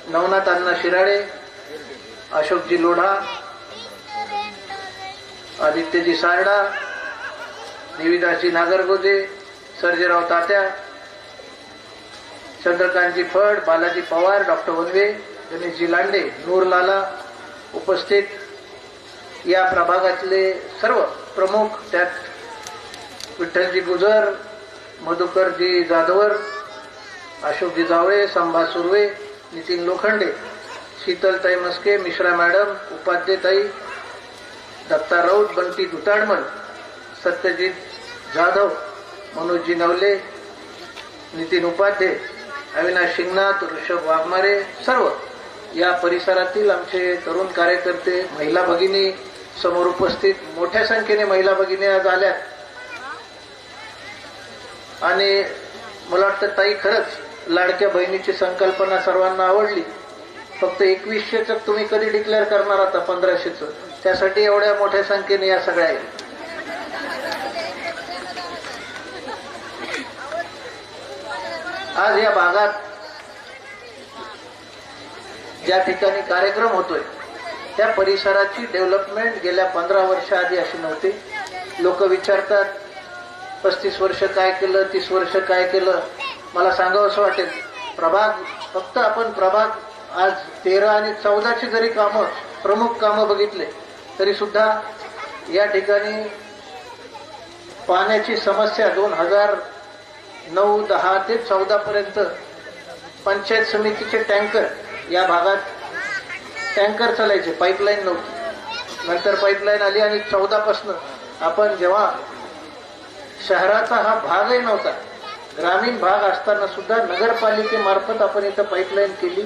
नवनाथ अण्णा शिराळे, अशोकजी लोढा, आदित्यजी सारडा, देवीदासजी नागरगोजे, सर्जेराव तात्या, चंद्रकांतजी फड, बालाजी पवार, डॉक्टर वनवे, गणेशजी लांडे, नूरलाला उपस्थित या प्रभागातले सर्व प्रमुख, त्यात विठ्ठलजी गुजर, मधुकरजी जाधवर, अशोकजी जावळे, संभा सुर्वे, नितीन लोखंडे, शीतलताई मस्के, मिश्रा मॅडम, उपाध्यताई, दत्ता राऊत, बंटी दुताडमल, सत्यजित जाधव, मनोजजी नवले, नितीन उपाध्ये, अविनाश शिंगनाथ, ऋषभ वाघमारे, सर्व या परिसरातील आमचे तरुण कार्यकर्ते, महिला भगिनी समोर उपस्थित, मोठ्या संख्येने महिला भगिनी आज आल्या. आणि मला वाटतं ताई, खरंच लाडक्या बहिणीची संकल्पना सर्वांना आवडली. फक्त 2100चं तुम्ही कधी डिक्लेअर करणार आता 1500चं, त्यासाठी एवढ्या मोठ्या संख्येने या सगळ्या आहेत. आज या भागात ज्या ठिकाणी कार्यक्रम होतोय त्या परिसराची डेव्हलपमेंट गेल्या 15 वर्षाआधी अशी नव्हती. लोक विचारतात 35 वर्ष काय केलं, 30 वर्ष काय केलं. मला सांगावं असं वाटेल, प्रभाग फक्त आपण प्रभाग आज 13 आणि 14ची जरी कामं, प्रमुख कामं बघितले तरी सुद्धा या ठिकाणी पाण्याची समस्या 2009, 10 ते 14 पर्यंत पंचायत समितीचे टँकर या भागात टँकर चालायचे, पाईपलाईन नव्हती. नंतर पाईपलाईन आली आणि 14 पासून आपण जेव्हा शहराचा हा भागही नव्हता, ग्रामीण भाग असताना सुद्धा नगरपालिकेमार्फत आपण इथं पाईपलाईन केली.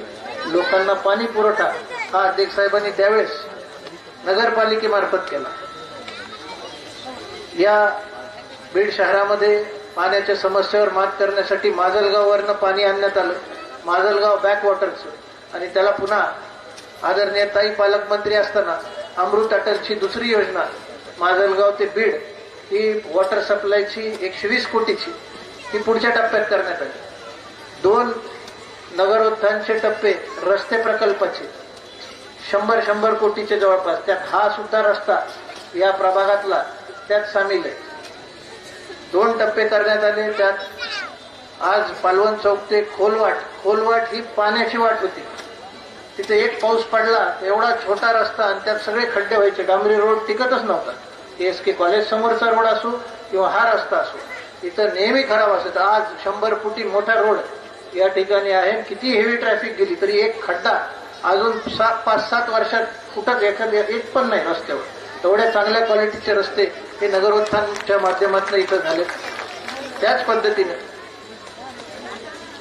लोकांना पाणी पुरवठा हा अध्यक्ष साहेबांनी त्यावेळेस नगरपालिकेमार्फत केला. या बीड शहरामध्ये पाण्याच्या समस्येवर मात करण्यासाठी माजलगाववरनं पाणी आणण्यात आलं, माजलगाव बॅकवॉटरचं. आणि त्याला पुन्हा आदरणीय ताई पालकमंत्री असताना अमृत अटलची दुसरी योजना माजलगाव ते बीड ही वॉटर सप्लायची 120 कोटीची ती पुढच्या टप्प्यात करण्यात आली. 2 नगरोत्थानचे टप्पे रस्ते प्रकल्पाचे 100 कोटीचे जवळपास, त्यात हा सुद्धा रस्ता या प्रभागातला त्यात सामील आहे. 2 टप्पे करण्यात आले. त्यात आज पालवण चौक ते खोलवाट ही पाण्याची वाट होती. तिथे एक पाऊस पडला एवढा छोटा रस्ता आणि त्यात सगळे खड्डे व्हायचे, डांबरी रोड टिकतच नव्हता. एसके कॉलेज समोरचा रोड असो किंवा हा रस्ता असो, इथं नेहमी खराब असत. आज 100 फुटी मोठा रोड या ठिकाणी आहे. किती हेवी ट्रॅफिक गेली तरी एक खड्डा अजून 5-7 वर्षात कुठंच एक पण नाही रस्त्यावर. एवढ्या चांगल्या क्वालिटीचे रस्ते हे नगरोत्थानच्या माध्यमातून इथं झाले. त्याच पद्धतीने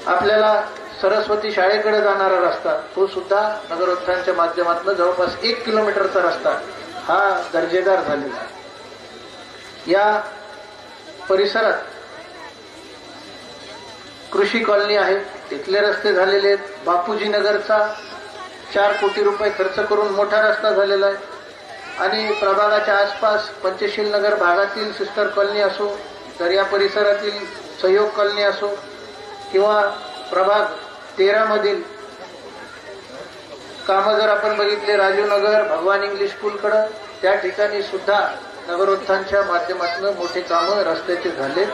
आपल्याला सरस्वती शाळेकडे जाणारा रस्ता तो सुद्धा नगरोत्थानच्या माध्यमातून जवळपास 1 किलोमीटरचा रस्ता हा दर्जेदार झालेला आहे. या परिसरात कृषी कॉलनी आहे, तिथले रस्ते झालेले आहेत. बापूजी नगरचा 4 कोटी रुपये खर्च करून मोठा रस्ता झालेला आहे. आणि प्रभागाच्या आसपास पंचशील नगर भागातील सिस्टर कॉलनी असो, तर या परिसरातील सहयोग कॉलनी असो, किंवा प्रभाग 13 मधील कामं जर आपण बघितले, राजीव नगर, भगवान इंग्लिश स्कूलकडं, त्या ठिकाणी सुद्धा नगरोत्थानच्या माध्यमातून मोठे कामं रस्त्याचे झाले.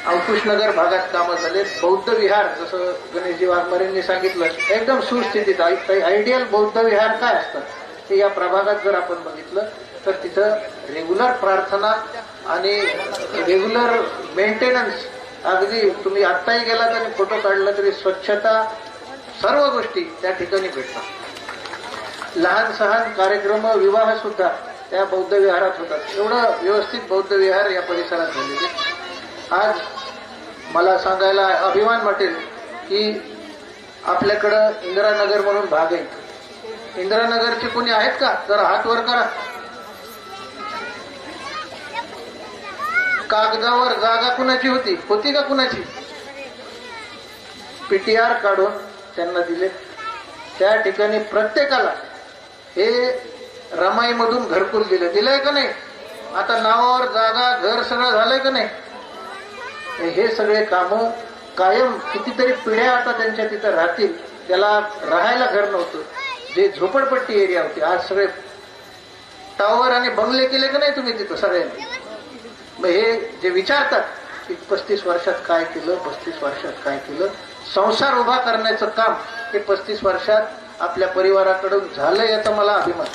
अंकुशनगर भागात कामं झालेत. बौद्ध विहार, जसं गणेशजी वाघमारेंनी सांगितलं, एकदम सुस्थितीत. आयडियल बौद्ध विहार काय असतात ते या प्रभागात जर आपण बघितलं तर तिथं रेग्युलर प्रार्थना आणि रेग्युलर मेंटेनन्स अगदी तुम्ही आत्ताही गेलात आणि फोटो काढला तरी स्वच्छता सर्व गोष्टी त्या ठिकाणी भेटतात. लहान सहान कार्यक्रम, विवाह सुद्धा त्या बौद्ध विहारात होतात. एवढं व्यवस्थित बौद्ध विहार या परिसरात झालेले. आज मला सांगायला अभिमान वाटेल की आपल्याकडं इंदिरानगर म्हणून भाग आहे. इंदिरानगरचे कोणी आहेत का? जरा हात वर करा. कागदावर जागा कुणाची होती? होती का कुणाची? पीटीआर काढून त्यांना दिले. त्या ठिकाणी प्रत्येकाला हे रमाईमधून घरकुल दिलंय का नाही? आता नावावर जागा, घर सगळं झालंय का नाही? हे सगळे कामं कायम कितीतरी पिढ्या आता त्यांच्या तिथं राहतील. त्याला राहायला घर नव्हतं, जे झोपडपट्टी एरिया होती. आज सगळे टावर आणि बंगले केले का नाही तुम्ही तिथं सगळ्यांनी? मग हे जे विचारतात की 35 वर्षात काय केलं, 35 वर्षात काय केलं, संसार उभा करण्याचं काम हे 35 वर्षात आपल्या परिवाराकडून झालं, याचा मला अभिमान.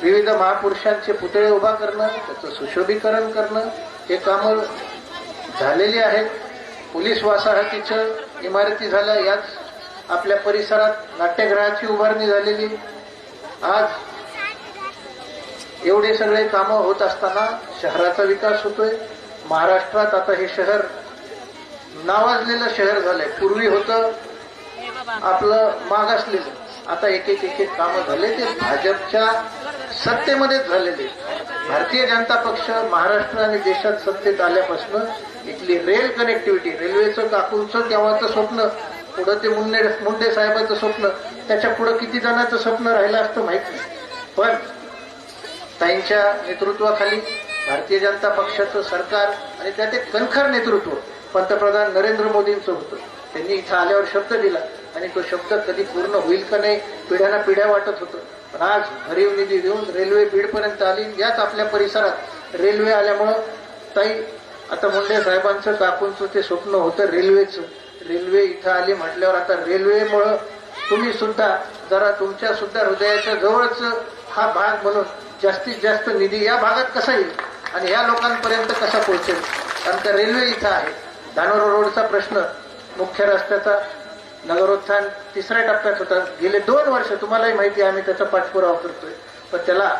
विविध महापुरुषांचे पुतळे उभा करणं, त्याचं सुशोभीकरण करणं, हे कामं झालेली आहेत. पोलीस वसाहतीच्या इमारती झाल्या. याच आपल्या परिसरात नाट्यगृहाची उभारणी झालेली. आज एवढे सगळे कामं होत असताना शहराचा विकास होतोय. महाराष्ट्रात आता हे शहर नावाजलेलं शहर झालंय. पूर्वी होतं आपलं मागासलेलं. आता एक एक कामं झाले ते भाजपच्या सत्तेमध्येच झालेले. भारतीय जनता पक्ष महाराष्ट्र आणि देशात सत्तेत आल्यापासून इथली रेल कनेक्टिव्हिटी, रेल्वेचं काकूंचं तेव्हाचं स्वप्न, पुढं ते मुंडे साहेबांचं स्वप्न, त्याच्या पुढं किती जणांचं स्वप्न राहिलं असतं माहित नाही. पण ताईंच्या नेतृत्वाखाली भारतीय जनता पक्षाचं सरकार आणि त्यात एक कणखर नेतृत्व पंतप्रधान नरेंद्र मोदींचं होतं. त्यांनी इथं आल्यावर शब्द दिला आणि तो शब्द कधी पूर्ण होईल का नाही पिढ्याना पिढ्या वाटत होतं. पण आज भरीव निधी देऊन रेल्वे बीडपर्यंत आली. याच आपल्या परिसरात रेल्वे आल्यामुळं ताई, आता मुंडे साहेबांचं काकूंचं ते स्वप्न होतं रेल्वेचं, रेल्वे इथं आली म्हटल्यावर आता रेल्वेमुळं तुम्ही सुद्धा जरा तुमच्या सुद्धा हृदयाच्या जवळच हा भाग म्हणून जास्तीत जास्त निधी या भागात कसा येईल आणि या लोकांपर्यंत कसा पोहोचेल. कारण का रेल्वे इथं आहे. धानोरा रोडचा प्रश्न, मुख्य रस्त्याचा नगरोत्थान 3ऱ्या टप्प्यात होता. गेले 2 वर्ष तुम्हालाही माहिती आहे आम्ही त्याचा पाठपुरावा करतोय, पण त्याला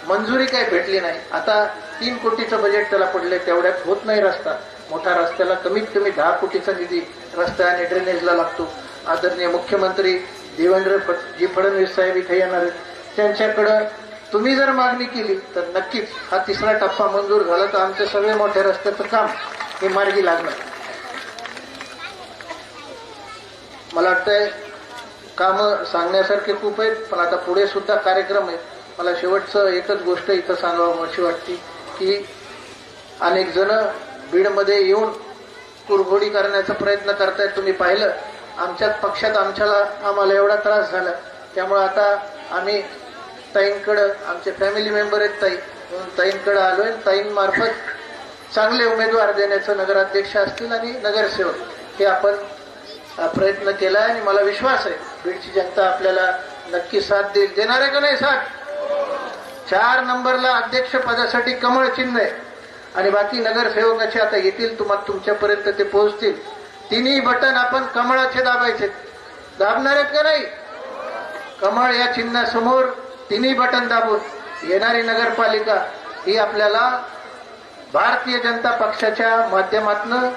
मंजुरी काही भेटली नाही. आता 3 कोटीचं बजेट त्याला पडले, तेवढ्यात होत नाही रस्ता. मोठा रस्त्याला कमीत कमी 10 कोटीचा निधी रस्ता आणि ड्रेनेजला लागतो. आदरणीय मुख्यमंत्री देवेंद्रजी फडणवीस साहेब इथे येणार आहेत. त्यांच्याकडं तुम्ही जर मागणी केली तर नक्कीच हा 3रा टप्पा मंजूर झाला तर आमचे सगळे मोठ्या रस्त्याचं काम हे मार्गी लागणार. मला वाटतंय कामं सांगण्यासारखे खूप आहेत, पण आता पुढे सुद्धा कार्यक्रम आहेत. मला शेवटचं एकच गोष्ट इथं सांगावं अशी वाटते की अनेक जण बीडमध्ये येऊन कुरघोडी करण्याचा प्रयत्न करतायत. तुम्ही पाहिलं आमच्याच पक्षात आम्हाला एवढा त्रास झाला, त्यामुळे आता आम्ही ताईंकडं, आमचे फॅमिली मेंबर आहेत ताई, म्हणून ताईंकडे आलोय. ताईंमार्फत चांगले उमेदवार देण्याचं नगराध्यक्ष असतील आणि नगरसेवक हे आपण प्रयत्न केला आणि मला विश्वास आहे बीडची जनता आपल्याला नक्की साथ देईल. देणार आहे का नाही साथ? 4 नंबरला अध्यक्ष पदासाठी कमळ चिन्ह आहे आणि बाकी नगरसेवकाचे आता येतील तुमच्यापर्यंत ते पोहोचतील. 3ही बटन आपण कमळाचे दाबायचे. दाबणार आहेत का नाही? कमळ या चिन्हासमोर 3ही बटन दाबून येणारी नगरपालिका ही आपल्याला भारतीय जनता पक्षाच्या माध्यमातून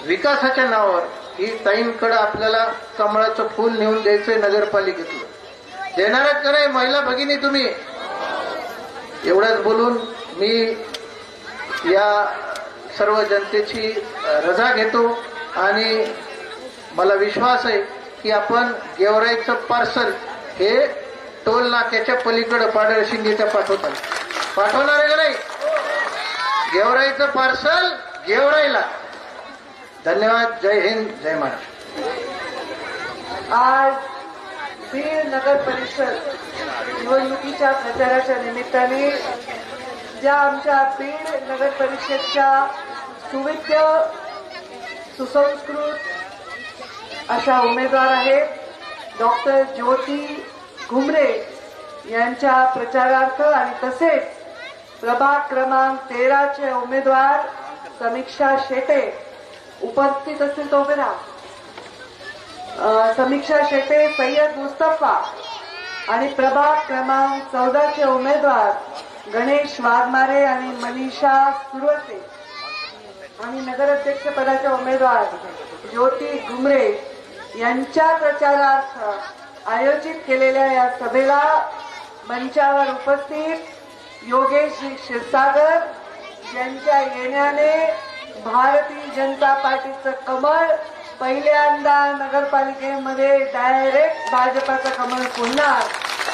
विकासाच्या नावावर ही ताईंकडे आपल्याला कमळाचं फूल नेऊन द्यायचंय नगरपालिकेतलं. देणार आहेत का नाही महिला भगिनी तुम्ही? एवढंच बोलून मी या सर्व जनतेची रजा घेतो आणि मला विश्वास आहे की आपण गेवराईचं पार्सल हे टोल नाक्याच्या पलीकडे पाडळशिंगीच्या पाठवणार आहे का नाही? गेवराईचं पार्सल गेवराईला. धन्यवाद. जय हिंद, जय महाराष्ट्र. आज बीड नगर परिषद निवडणुकीच्या प्रचाराच्या निमित्ताने ज्या आमच्या बीड नगर परिषदच्या सुविद्य सुसंस्कृत अशा उमेदवार आहेत डॉक्टर ज्योती घुमरे यांच्या प्रचारार्थ आणि तसेच प्रभाग क्रमांक 13चे उमेदवार समीक्षा शेटे उपस्थित असतील तो उभे राहा. समीक्षा शेटे, सय्यद मुस्तफा आणि प्रभाग क्रमांक 14 उमेदवार गणेश वाघमारे आणि मनीषा सुरवते आणि नगराध्यक्ष पदाच्या उमेदवार ज्योती घुमरे यांच्या प्रचारार्थ आयोजित केलेल्या या सभेला मंचावर उपस्थित योगेश क्षीरसागर यांच्या येण्याने भारतीय जनता पार्टीचं कमळ पहिल्यांदा नगरपालिकेमध्ये डायरेक्ट भाजपाचं कमळ फुलणार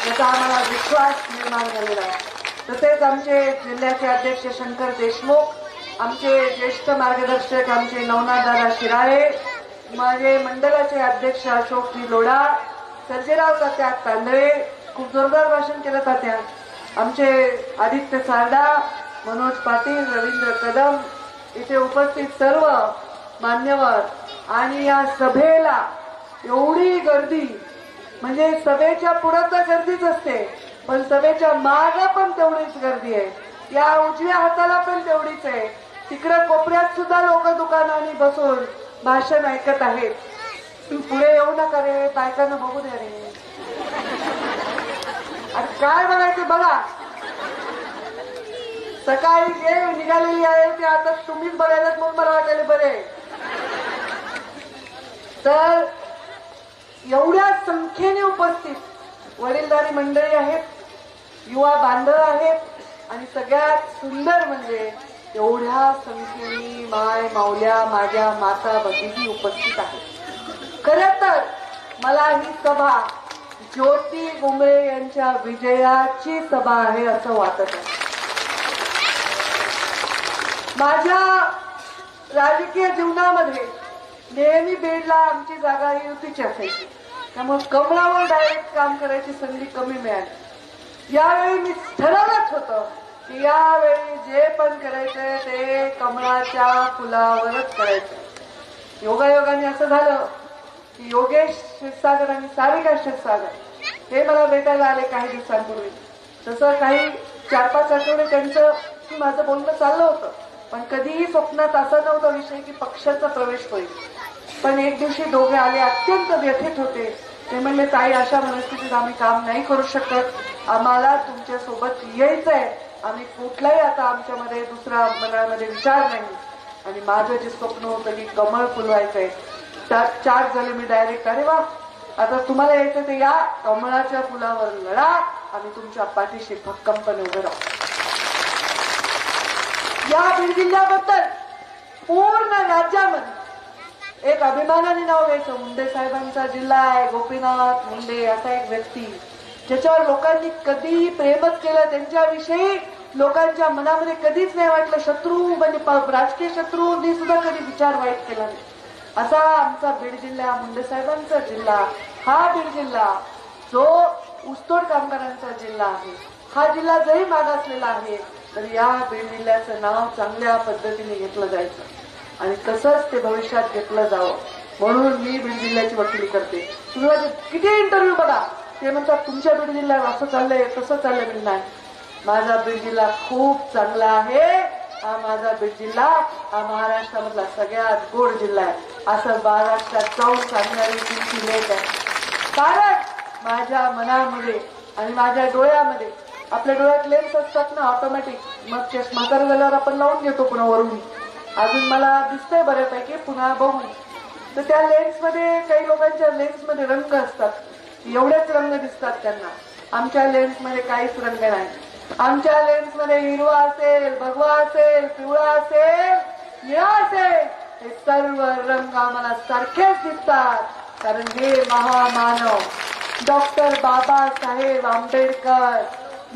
याचा आम्हाला विश्वास निर्माण झालेला आहे. तसेच आमचे जिल्ह्याचे अध्यक्ष शंकर देशमुख, आमचे ज्येष्ठ मार्गदर्शक आमचे नवनाथदादा शिराळे, माझे मंडळाचे अध्यक्ष अशोकजी लोढा, सर्जेराव तात्या तांदळे, खूप जोरदार भाषण केलं तात्या, आमचे आदित्य सारडा, मनोज पाटील, रवींद्र कदम, इथे उपस्थित सर्व मान्यवर आणि या सभेला एवढी गर्दी, म्हणजे सभेच्या पुढं तर गर्दीच असते पण सभेच्या मागे पण तेवढीच गर्दी आहे. या उजव्या हाताला पण तेवढीच आहे. तिकडे कोपऱ्यात सुद्धा लोक दुकानांनी बसून भाषण ऐकत आहेत. पुढे येऊ नका रे, बायकांना बघू द्या रे. अरे काय म्हणायचं बघा, सकाळी जे निघालेली आहे ते आता तुम्हीच बघायला म्हणून मला वाटायला बरे. तर एवढ्या संख्येने उपस्थित वडीलधारी मंडळी आहेत, युवा बांधव आहेत आणि सगळ्यात सुंदर म्हणजे एवढ्या संख्येने माय माऊल्या माझ्या माता भगिनी उपस्थित आहेत. खरं तर मला ही सभा ज्योती घुमरे यांच्या विजयाची सभा आहे असं वाटत आहे. माझ्या राजकीय जीवनामध्ये नेहमी बीडला आमची जागा युतीची असायची, त्यामुळे कमळावर डायरेक्ट काम करायची संधी कमी मिळाली. यावेळी मी ठरवलंच होतं की यावेळी जे पण करायचंय ते कमळाच्या फुलावरच करायचं. योगायोगाने असं झालं की योगेश क्षीरसागर आणि सारिका क्षीरसागर हे मला भेटायला आले काही दिवसांपूर्वी. तसं काही 4-5 आठवडे त्यांचं माझं बोलणं चाललं होतं, पण कधीही स्वप्नात असा नव्हता विषय की पक्षाचा प्रवेश होईल. पण एक दिवशी दोघे आले, अत्यंत व्यथित होते. ते म्हणले, ताई अशा परिस्थितीत आम्ही काम नाही करू शकत, आम्हाला तुमच्या सोबत यायचंय. आम्ही कुठलाही आता आमच्यामध्ये दुसरा मनामध्ये विचार नाही. आणि माझं जे स्वप्न होतं की कमळ फुलवायचंय, त्यात चार्ज झाले मी डायरेक्ट. अरे वा, आता तुम्हाला यायचं ते या, कमळाच्या फुलावर लढा, आम्ही तुमच्या पाठीशी भक्कमपणे उभे राहू. या बीड जिल्ह्याबद्दल पूर्ण राज्यामध्ये एक अभिमानाने नाव घ्यायचं. मुंडे साहेबांचा जिल्हा आहे. गोपीनाथ मुंडे असा एक व्यक्ती ज्याच्यावर लोकांनी कधीही प्रेमच केलं, त्यांच्याविषयी लोकांच्या मनामध्ये कधीच नाही वाटलं शत्रू, म्हणजे राजकीय शत्रूंनी सुद्धा कधी विचार वाईट केला नाही. असा आमचा बीड जिल्हा, मुंडे साहेबांचा जिल्हा, हा बीड जिल्हा जो ऊसतोड कामगारांचा जिल्हा आहे. हा जिल्हा जरी मागासलेला आहे तर या बीड जिल्ह्याचं नाव चांगल्या पद्धतीने घेतलं जायचं आणि तसंच ते भविष्यात घेतलं जावं म्हणून मी बीड जिल्ह्याची वकिली करते. तुम्ही किती इंटरव्ह्यू बघा, ते म्हणतात तुमच्या बीड जिल्ह्यात असं चाललंय तसं चाललंय. मी नाही, माझा बीड जिल्हा खूप चांगला आहे. हा माझा बीड जिल्हा हा महाराष्ट्रामधला सगळ्यात गोड जिल्हा आहे असं महाराष्ट्रात जाऊन सांगणारी तुमची लेख आहे. कारण माझ्या मनामध्ये आणि माझ्या डोळ्यामध्ये, आपल्या डोळ्यात लेन्स असतात ना ऑटोमॅटिक, मग चष्मा झाल्यावर आपण लावून घेतो पुन्हा वरून, अजून मला दिसतंय बऱ्यापैकी पुन्हा बघून. तर त्या लेन्समध्ये काही लोकांच्या लेन्समध्ये रंग असतात, एवढेच रंग दिसतात त्यांना. आमच्या लेन्समध्ये काहीच रंग नाही. आमच्या लेन्समध्ये हिरवा असेल, भगवा असेल, पिवळा असेल, निळा असेल, हे सर्व रंग आम्हाला सारखेच दिसतात. कारण हे महामानव डॉक्टर बाबासाहेब आंबेडकर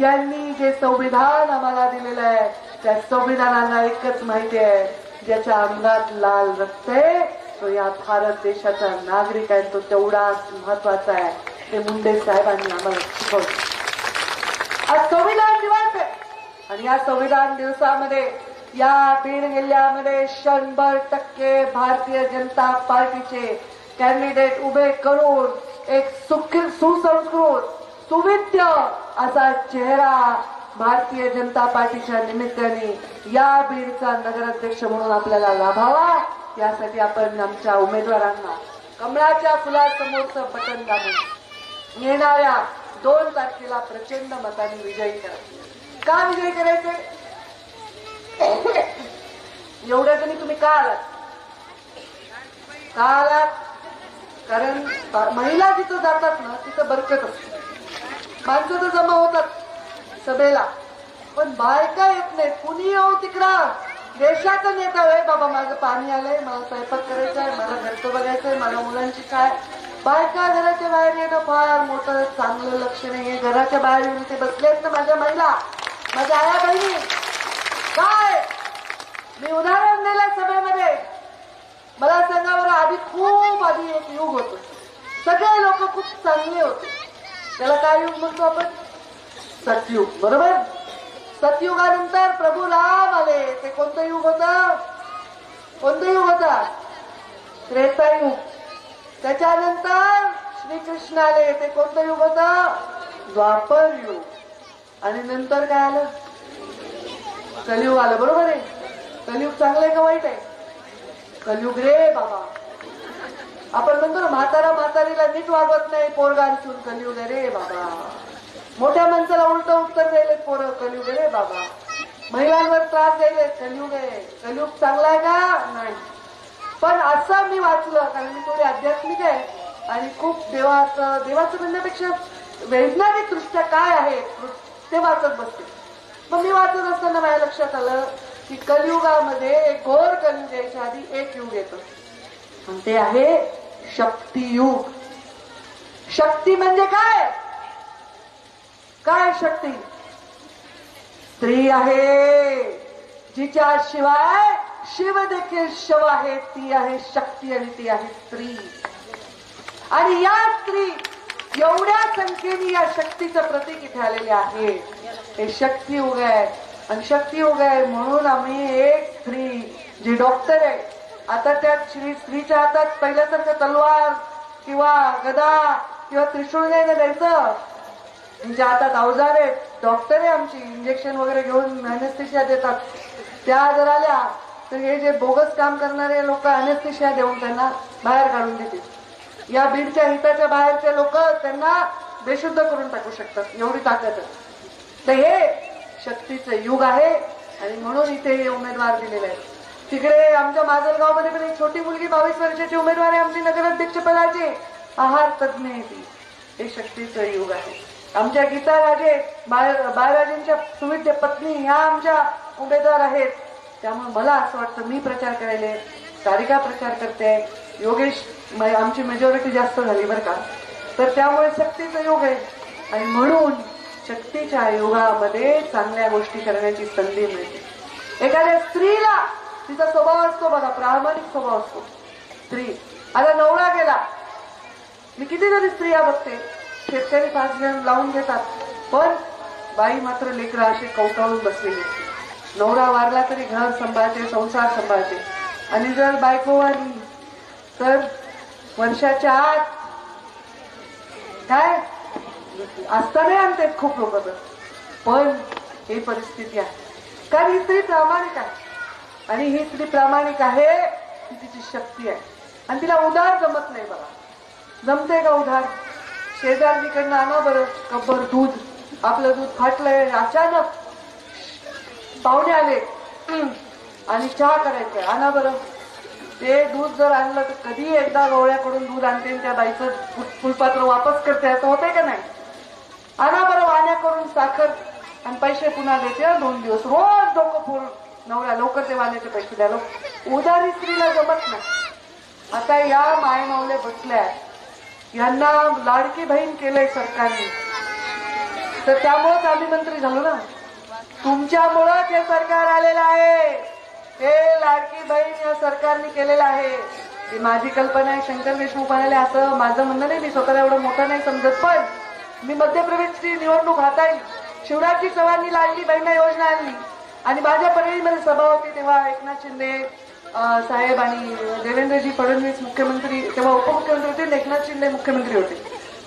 यांनी जे संविधान आम्हाला दिलेलं आहे त्या संविधानाला एकच माहिती आहे, ज्याच्या अंगात लाल रक्त आहे तो या भारत देशाचा नागरिक आहे, तो तेवढाच महत्वाचा आहे. ते मुंडे साहेबांनी आम्हाला शिकवलं. आज संविधान दिवस आहे आणि या संविधान दिवसामध्ये या बीड जिल्ह्यामध्ये 100% भारतीय जनता पार्टीचे कॅन्डिडेट उभे करून एक सुसंस्कृत सुविद्य असा चेहरा भारतीय जनता पार्टीच्या निमित्ताने या बीडचा नगराध्यक्ष म्हणून आपल्याला लाभावा, यासाठी आपण आमच्या उमेदवारांना कमळाच्या फुलासमोरचं बटन दाबून येणाऱ्या 2 तारखेला प्रचंड मताने विजयी करा. का विजयी करायचंय? एवढ्या जणी तुम्ही का आलात? का आलात? कारण महिला जिथं जातात ना तिथं बरकत असते. माणसं तर जमा होतात सभेला, पण बायका येत नाही. कुणी येऊ तिकडं देशाचा नेता आहे बाबा, माझं पाणी आलंय, मला स्वयंपाक करायचा आहे, मला घरचं बघायचंय, मला मुलांची काय. बायका घराच्या बाहेर येणं फार मोठं चांगलं लक्षण आहे. घराच्या बाहेर येऊन ते बसलेत ना माझ्या महिला, माझ्या आया बहिणी. काय मी उदाहरण दिलं सभेमध्ये, मला सांगा बरं, आधी एक युग होतो, सगळे लोक खूप चांगले होते. त्याला काय युग म्हणतो आपण? सतयुग, बरोबर. सतयुगानंतर प्रभू राम आले, ते कोणतं युग होतं? कोणतं युग होता? त्रेतायुग. त्याच्यानंतर श्रीकृष्ण आले, ते कोणतं युग होतं? द्वापर युग. आणि नंतर काय आलं? कलियुग आलं, बरोबर आहे. कलियुग चांगलं आहे का वाईट आहे? कलियुग रे बाबा. आपण म्हणतो ना, म्हातारीला नीट वागवत नाही पोरगा आणून, कलियुग आहे रे बाबा. मोठ्या माणसाला उलट उत्तर द्यायला पोरं, कलियुग रे बाबा. महिलांवर त्रास द्यायला, कलियुग आहे. कलियुग चांगला आहे का? नाही. पण असं मी वाचलं, कारण मी थोडी आध्यात्मिक आहे आणि खूप देवाचं म्हणण्यापेक्षा वैज्ञानिक दृष्ट्या काय आहे ते वाचत बसते. मग मी वाचत असताना माझ्या लक्षात आलं की कलियुगामध्ये एक घोर कलियुग यायच्या आधी एक युग येतं, आणि ते आहे शक्तियुग. शक्ती म्हणजे काय? काय शक्ती? स्त्री आहे, जिच्या शिवाय शिव देखील शिव आहे, ती आहे शक्ती, आणि ती आहे स्त्री. आणि या स्त्री एवढ्या संख्येने या शक्तीचं प्रतीक इथे आलेले आहे. हे शक्तियुग आहे, आणि शक्तियुग आहे म्हणून आम्ही एक स्त्री जी डॉक्टर आहे, आता त्या स्त्रीच्या हातात पहिल्यासारखं तलवार किंवा गदा किंवा त्रिशूळ नाही द्यायचं. तिच्या हातात अवजार आहेत, डॉक्टर आहे आमची, इंजेक्शन वगैरे घेऊन अनेस्थेशिया देतात. त्या जर आल्या तर हे जे बोगस काम करणारे लोक अनेस्थेशिया देऊन त्यांना बाहेर काढून देतील. या बीडच्या हिताच्या बाहेरचे लोक त्यांना बेशुद्ध करून टाकू शकतात, एवढी ताकद आहे. तर हे शक्तीचं युग आहे, आणि म्हणून इथे हे उमेदवार दिलेले आहेत. तिकडे आमच्या माजलगावमध्ये पण एक छोटी मुलगी 22 वर्षाची उमेदवार आहे आमची नगराध्यक्ष पदाची, आहार तज्ज्ञ आहे ती. हे शक्तीचं युग आहे. आमच्या गीता राजे बाळराजेंच्या सुविद्य पत्नी ह्या आमच्या उमेदवार आहेत. त्यामुळे मला असं वाटतं मी प्रचार करायले, तारिका प्रचार करते, योगेश आमची मेजॉरिटी जास्त झाली बरं का. तर त्यामुळे शक्तीचं युग आहे, आणि म्हणून शक्तीच्या युगामध्ये चांगल्या गोष्टी करण्याची संधी मिळते. एखाद्या स्त्रीला तिचा स्वभाव असतो बघा, प्रामाणिक स्वभाव असतो. स्त्री आता नवरा गेला, मी कितीतरी स्त्रिया बघते, शेतकरी 5 जण लावून घेतात, पण बाई मात्र लेकरं अशी कवटाळून बसलेली असते. नवरा वारला तरी घर सांभाळते, संसार सांभाळते. आणि जर बायको वारली तर वर्षाच्या आत काय असताना आणते खूप लोक. पण ही परिस्थिती आहे, कारण ही स्त्री प्रामाणिक आहे, आणि ही स्त्री प्रामाणिक आहे ही तिची शक्ती आहे. आणि तिला उधार जमत नाही बघा. जमते का उधार? शेजारणीकडनं आणा बरं कब्बर दूध, आपलं दूध फाटलंय, अचानक पाहुणे आले आणि चहा करायचंय, आणा बरं. ते दूध जर आणलं तर कधी एकदा गवळ्याकडून दूध आणते, त्या बाईचं फुलपात्र वापस करते, असं होतंय का नाही? आणा बरं वाण्याकडून साखर, आणि पैसे पुन्हा देते 2 दिवस, रोज डोकं फुल नवऱ्या, लवकर ते वाण्याचे पैसे द्या. उधारी स्त्रीला जमत नाही. आता या मायमावले बसल्या, यांना लाडकी बहीण केलंय सरकारने, तर त्यामुळेच आम्ही मंत्री झालो ना. तुमच्यामुळंच हे सरकार आलेलं आहे. हे लाडकी बहीण या सरकारने केलेलं आहे. ही माझी कल्पना आहे, शंकर देशमुख म्हणाले असं माझं म्हणणं नाही. मी स्वतःला एवढं मोठं नाही समजत, पण मी मध्यप्रदेशची निवडणूक हाताळली. शिवराजजी चव्हाणांनी लाडकी बहीण योजना आणली, आणि माझ्या परळीमध्ये सभा होती तेव्हा एकनाथ शिंदे साहेब आणि देवेंद्रजी फडणवीस मुख्यमंत्री, तेव्हा उपमुख्यमंत्री होते, एकनाथ शिंदे मुख्यमंत्री होते.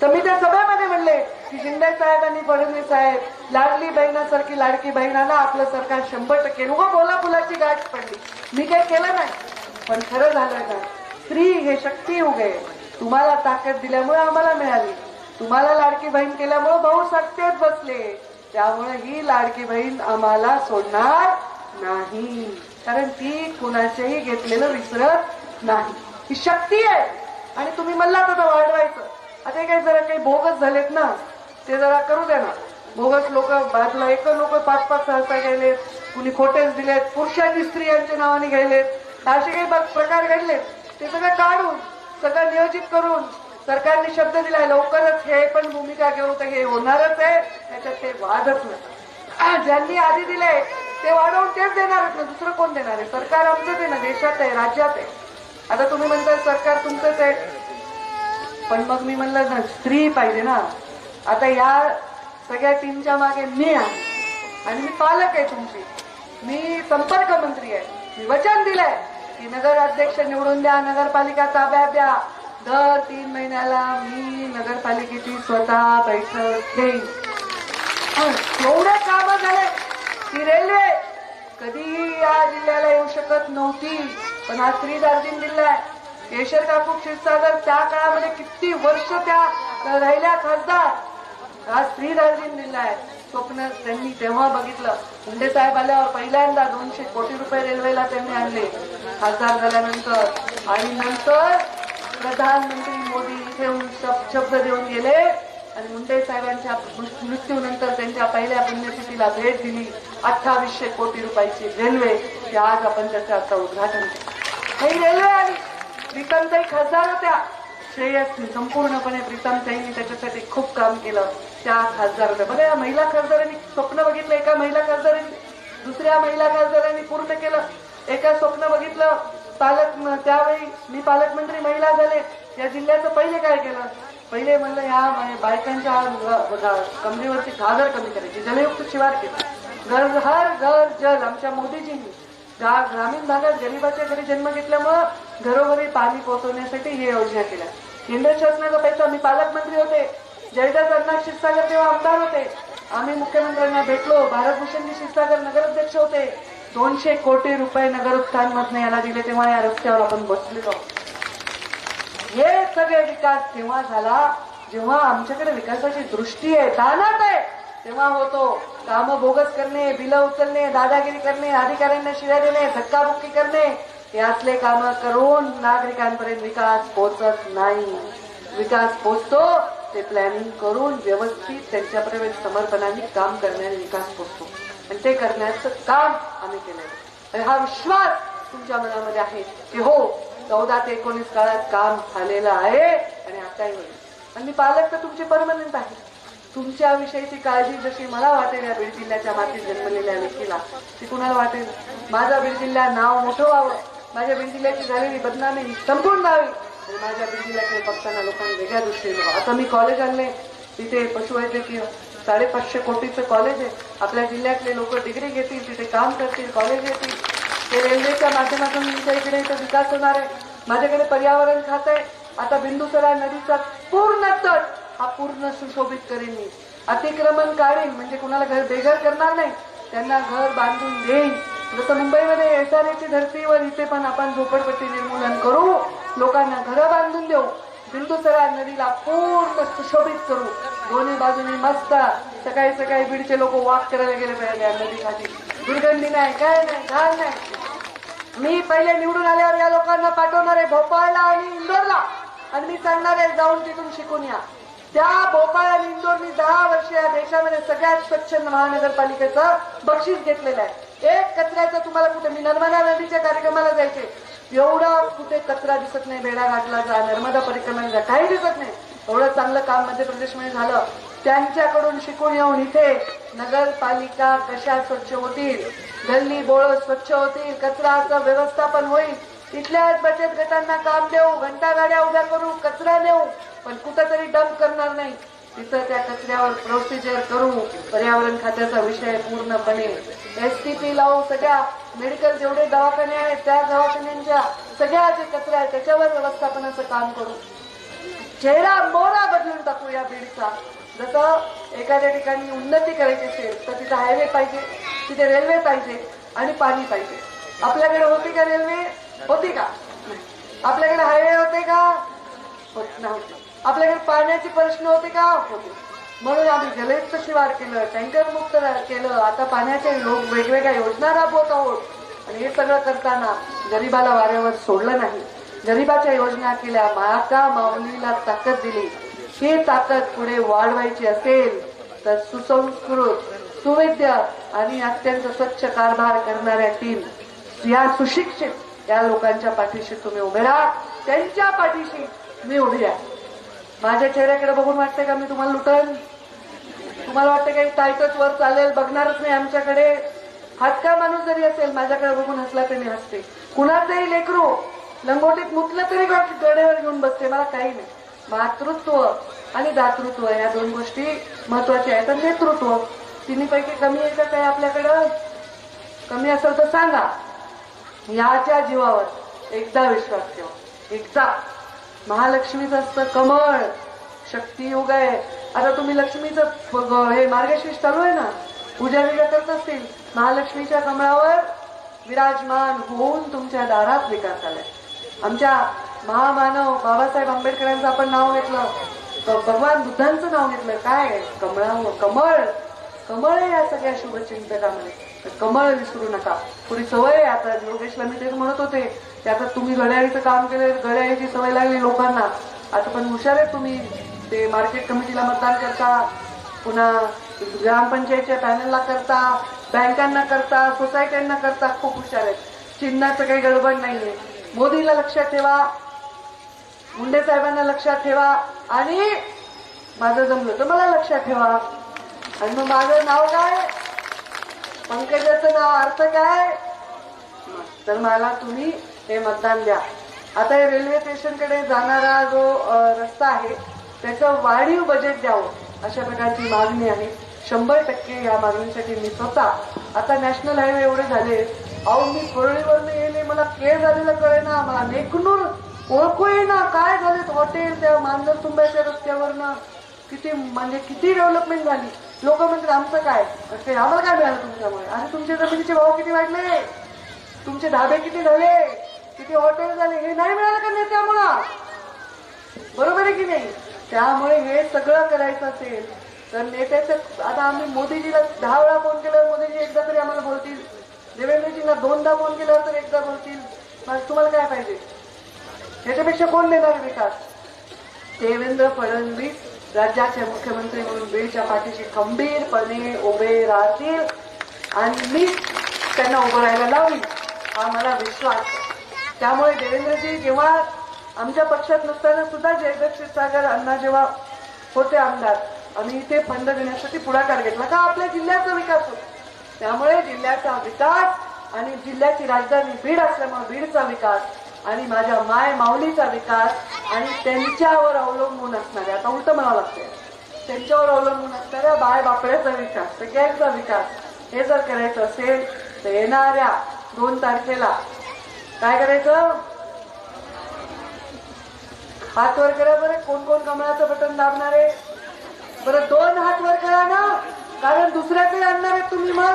तर मी त्या सभेमध्ये म्हणले की शिंदे साहेब आणि फडणवीस साहेब लाडली बहिणासारखी लाडकी बहिणाला आपलं सरकार 100% उगा बोला फुलाची गाठ पडली. मी काही केलं नाही, पण खरं झालं का स्त्री हे शक्ती उगे. तुम्हाला ताकद दिल्यामुळे आम्हाला मिळाली, तुम्हाला लाडकी बहीण केल्यामुळे भाऊ सत्तेत बसले. त्यामुळे ही लाडकी बहीण आम्हाला सोडणार नाही, कारण ती कुणाचेही घेतलेलं विसरत नाही. ही शक्ती आहे. आणि तुम्ही म्हणलात आता वाढवायचं, आता हे काही जरा काही बोगस झालेत ना, ते जरा करू द्या ना. बोगस लोक बाजूला एक लोक 5-5 सहसा गेलेत, कुणी खोटेच दिलेत, पुरुषांनी स्त्रियांच्या नावाने गेलेत, असे काही प्रकार घडले. ते सगळं काढून सगळं नियोजित करून सरकारने शब्द दिलाय लवकरच हे पण भूमिका घेऊ तर हे होणारच आहे, त्याच्यात ते वादच नाही. ज्यांनी आधी दिले ते वाढवून तेच देणारच ना, दुसरं कोण देणार आहे? सरकार आमचंच आहे ना, देशात आहे, राज्यात आहे. आता तुम्ही म्हणता सरकार तुमचंच आहे, पण मग मी म्हणलं ना स्त्री पाहिजे ना. आता या सगळ्या टीमच्या मागे मी आहे आणि मी पालक आहे तुमची, मी संपर्क मंत्री आहे. मी वचन दिलंय की नगर अध्यक्ष निवडून द्या, नगरपालिका ताब्यात द्या. दर 3 महिन्याला मी नगरपालिकेची स्वतः बैठक घेईन. एवढे कामं झाले की रेल्वे कधी या जिल्ह्याला येऊ शकत नव्हती, पण आज स्त्री दार्जिन दिलाय. केशर काकू क्षीरसागर त्या काळामध्ये किती वर्ष त्या राहिल्या खासदार, आज स्त्री दार्जिन दिलाय. स्वप्न त्यांनी तेव्हा बघितलं. मुंडे साहेब आल्यावर पहिल्यांदा 200 कोटी रुपये रेल्वेला त्यांनी आणले खासदार झाल्यानंतर, आणि नंतर प्रधानमंत्री मोदी इथे येऊन शब्द देऊन गेले आणि मुंडे साहेबांच्या मृत्यूनंतर त्यांच्या पहिल्या पुण्यतिथीला भेट दिली. 2800 कोटी रुपयाची रेल्वे, की आज आपण त्याचं आता उद्घाटन केलं. ही रेल्वे आली. प्रीतमताई खासदार होत्या, श्रेयस संपूर्णपणे प्रीतमताईंनी त्याच्यासाठी खूप काम केलं. त्या खासदार होत्या. बघा या महिला खासदारांनी स्वप्न बघितलं, एका महिला खासदारांनी दुसऱ्या महिला खासदारांनी पूर्ण केलं. एका स्वप्न बघितलं त्यावेळी मी पालकमंत्री महिला झाले, या जिल्ह्याचं पहिले काय केलं, पहिले म्हणलं ह्या बायकांच्या कमरेवरची घागर कमी करायची, जलयुक्त शिवार केला. हर घर जल आमच्या मोदीजींनी ग्रामीण भागात गरिबाच्या घरी जन्म घेतल्यामुळं घरोघरी पाणी पोहोचवण्यासाठी ही योजना केल्या. केंद्र शासनाचा पैसा, मी पालकमंत्री होते, जयदास अण्णा क्षीरसागर तेव्हा आमदार होते, आम्ही मुख्यमंत्र्यांना भेटलो. भारतभूषणजी क्षीरसागर नगराध्यक्ष होते. 200 कोटी रुपये नगर उत्थानमधनं याला दिले, तेव्हा या रस्त्यावर आपण बसलेलो. हे सगळे विकास तेव्हा झाला जेव्हा आमच्याकडे विकासाची दृष्टी आहे, दानात आहे, तेव्हा होतो. कामं बोगस करणे, बिलं उचलणे, दादागिरी करणे, अधिकाऱ्यांना शिव्या देणे, धक्काबुक्की करणे, हे असले कामं करून नागरिकांपर्यंत विकास पोहोचत नाही. विकास पोहोचतो ते प्लॅनिंग करून व्यवस्थित त्यांच्यापर्यंत समर्पणाने काम करण्याने विकास पोहोचतो, आणि ते करण्याचं काम आम्ही केलंय. हा विश्वास तुमच्या मनामध्ये आहे की हो 14 ते 19 काळात काम झालेलं आहे आणि आताही होईल. आणि मी पालक तर तुमचे परमनंट आहे. तुमच्याविषयीची काळजी जशी मला वाटेल या बीड जिल्ह्याच्या मातीत जन्मलेल्या व्यक्तीला, ती कुणाला वाटेल. माझा बीड जिल्हा नाव मोठं व्हावं, माझ्या बीड जिल्ह्याची झालेली बदनामी संपूर्ण व्हावी, आणि माझ्या बीड जिल्ह्याकडे बघताना लोकांनी वेगळ्या दृष्टीने बघा. आता मी कॉलेज आणले, तिथे पशुवैद्यकीय 550 कोटीचं कॉलेज आहे. आपल्या जिल्ह्यातले लोक डिग्री घेतील, तिथे काम करतील, कॉलेज येतील. ते रेल्वेच्या माध्यमातून तुमच्या इकडे इथं विकास होणार आहे. माझ्याकडे पर्यावरण खातं आहे. आता बिंदुसरा नदीचा पूर्ण तट हा पूर्ण सुशोभित करेन मी. अतिक्रमण काढीन, म्हणजे कुणाला घर बेघर करणार नाही, त्यांना घर बांधून देईन. जसं मुंबईमध्ये एसआरएची धर्तीवर इथे पण आपण झोपडपट्टी निर्मूलन करू, लोकांना घरं बांधून देऊ. बिंदुसरा नदीला पूर्ण सुशोभित करू. दोन्ही बाजूने मस्त सकाळी सकाळी बीडचे लोक वॉक करायला गेले पाहिजे नदीसाठी. दुर्गंधी नाही, काय नाही, घाण नाही. मी पहिले निवडून आल्यावर या लोकांना पाठवणार आहे भोपाळला आणि इंदोरला, आणि मी सांगणार आहे जाऊन तिथून शिकून या. त्या भोपाळ आणि इंदोरनी 10 वर्ष या देशामध्ये सगळ्यात स्वच्छ महानगरपालिकेचं बक्षीस घेतलेलं आहे. एक कचऱ्याचं तुम्हाला कुठे, मी नर्मदा नदीच्या कार्यक्रमाला जायचे, एवढा कुठे कचरा दिसत नाही. बेडाघाटला जा, नर्मदा परिक्रमेला जा, काही दिसत नाही. एवढं चांगलं काम मध्य प्रदेशमध्ये झालं. त्यांच्याकडून शिकून येऊन इथे नगरपालिका कशा स्वच्छ होतील, गल्ली बोळ स्वच्छ होतील, कचराचं व्यवस्थापन होईल. इथल्याच बचत गटांना काम देऊ, घंटा गाड्या उभ्या करू, कचरा देऊ, पण कुठंतरी डंप करणार नाही. तिथं त्या कचऱ्यावर प्रोसिजर करू. पर्यावरण खात्याचा विषय पूर्णपणे एसटीपी लावू. सगळ्या मेडिकल जेवढे दवाखाने आहेत त्या दवाखान्यांच्या सगळ्या जे कचरा आहे त्याच्यावर व्यवस्थापनाचं काम करू. चेहरा मोहरा बदलून टाकू या बीडचा. जसं एखाद्या ठिकाणी उन्नती करायची असेल तर तिथे हायवे पाहिजे, तिथे रेल्वे पाहिजे आणि पाणी पाहिजे. आपल्याकडे होती का रेल्वे? होती का? नाही. आपल्याकडे हायवे होते का? होत नव्हते. आपल्याकडे पाण्याचे प्रश्न होते का? होते. म्हणून आम्ही जलयुक्त शिवार केलं, टँकर मुक्त केलं, आता पाण्याच्या वेगवेगळ्या योजना राबवत आहोत. आणि हे सगळं करताना गरिबाला वाऱ्यावर सोडलं नाही. गरिबाच्या योजना केल्या, माता माऊलीला ताकद दिली. ही ताकद पुढे वाढवायची असेल तर सुसंस्कृत, सुविद्य आणि अत्यंत स्वच्छ कारभार करणाऱ्या टीम, या सुशिक्षित या लोकांच्या पाठीशी तुम्ही उभे राहा. त्यांच्या पाठीशी मी उभी आहे. माझ्या चेहऱ्याकडे बघून वाटतंय का मी तुम्हाला लुटन? तुम्हाला वाटतं काही ताईतच वर चालेल, बघणारच नाही आमच्याकडे? हातका माणूस जरी असेल माझ्याकडे बघून हसला तरी मी हसते. कुणाचंही लेकरू लंगोटीत मुतलं तरी गडेवर घेऊन बसते, मला काही नाही. मातृत्व आणि दातृत्व या दोन गोष्टी महत्वाच्या आहेत. आणि नेतृत्व तिन्हीपैकी कमी आहे का काय आपल्याकडं? कमी असेल तर सांगा. याच्या जीवावर एकदा विश्वास ठेवा. एकदा महालक्ष्मीचं असतं कमळ, शक्तियुग आहे. आता तुम्ही लक्ष्मीचं हे मार्गशीर्ष चालू आहे ना, पूजा बिजा करत असतील, महालक्ष्मीच्या कमळावर विराजमान होऊन तुमच्या दारात विकास आलाय. आमच्या महामानव बाबासाहेब आंबेडकरांचं आपण नाव घेतलं, भगवान बुद्धांचं नाव घेतलं. काय कमळावर कमळ, कमळ आहे या सगळ्या शुभचिंतकामध्ये. कमळ विसरू नका. थोडी सवय आहे आता. योगेशला मी तेच म्हणत होते की आता तुम्ही घड्याळीचं काम केलं, घड्याळीची सवय लागली लोकांना. आता पण हुशार आहे तुम्ही. ते मार्केट कमिटीला मतदान करता, पुन्हा ग्रामपंचायतच्या पॅनलला करता, बँकांना करता, सोसायट्यांना करता. खूप हुशार आहेत. चिन्हाचं काही गडबड नाहीये. मोदीला लक्षात ठेवा, मुंडे साहेबांना लक्षात ठेवा आणि माझं जमलं तर मला लक्षात ठेवा. आणि मग माझं नाव काय? पंकजाचं नाव अर्थ काय? तर मला तुम्ही हे मतदान द्या. आता हे रेल्वे स्टेशनकडे जाणारा जो रस्ता आहे त्याचं वाढीव बजेट द्यावं अशा प्रकारची मागणी आहे. 100% या मागणीसाठी मी स्वतः आता नॅशनल हायवे एवढे झाले. अहो मी परळीवरनं येले, मला केळ झालेलं कळेना, मला नेकनूर ओळखू येईना. काय झाले हॉटेल त्या मांजर तुंब्याच्या रस्त्यावरनं किती म्हणजे किती डेव्हलपमेंट झाली. लोक म्हणतात आमचं काय, आम्हाला काय मिळालं तुमच्यामुळे? आणि तुमच्या जमिनीचे भाव किती वाढले, तुमचे धाबे किती झाले, किती हॉटेल झाले, हे नाही मिळालं का नेत्यामुळं? बरोबर आहे की नाही? त्यामुळे हे सगळं करायचं असेल तर नेत्याचं, आता आम्ही मोदीजीला 10 वेळा फोन केल्यावर मोदीजी एकदा तरी आम्हाला बोलतील, देवेंद्रजींना 2दा फोन केल्यावर तर एकदा बोलतील. मग तुम्हाला काय पाहिजे? ह्याच्यापेक्षा कोण देणार विकास? देवेंद्र फडणवीस राज्याचे मुख्यमंत्री म्हणून बीडच्या पाठीशी खंबीरपणे उभे राहतील आणि मी त्यांना उभं राहायला लावीन, हा मला विश्वास आहे. त्यामुळे देवेंद्रजी जेव्हा आमच्या पक्षात नसताना सुद्धा जयदत्त क्षीरसागर अण्णा जेव्हा होते आमदार, आम्ही इथे फंड देण्यासाठी पुढाकार घेतला का आपल्या जिल्ह्याचा विकास होतो. त्यामुळे जिल्ह्याचा विकास आणि जिल्ह्याची राजधानी बीड असल्यामुळे बीडचा विकास आणि माझ्या माय माऊलीचा विकास आणि त्यांच्यावर अवलंबून असणाऱ्या, आता उलट म्हणावं लागतंय, त्यांच्यावर अवलंबून असणाऱ्या बाय बापड्याचा विकास, सगळ्यांचा विकास हे जर करायचं असेल तर येणाऱ्या 2 तारखेला काय करायचं? हात वर करा बरं. कोण कोण कमळाचं बटन दाबणार आहे? बरं 2 हात वर करा ना, कारण दुसऱ्याकडे आणणार आहे तुम्ही. मग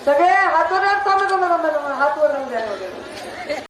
सगळे हात वर, हात वर द्या वगैरे.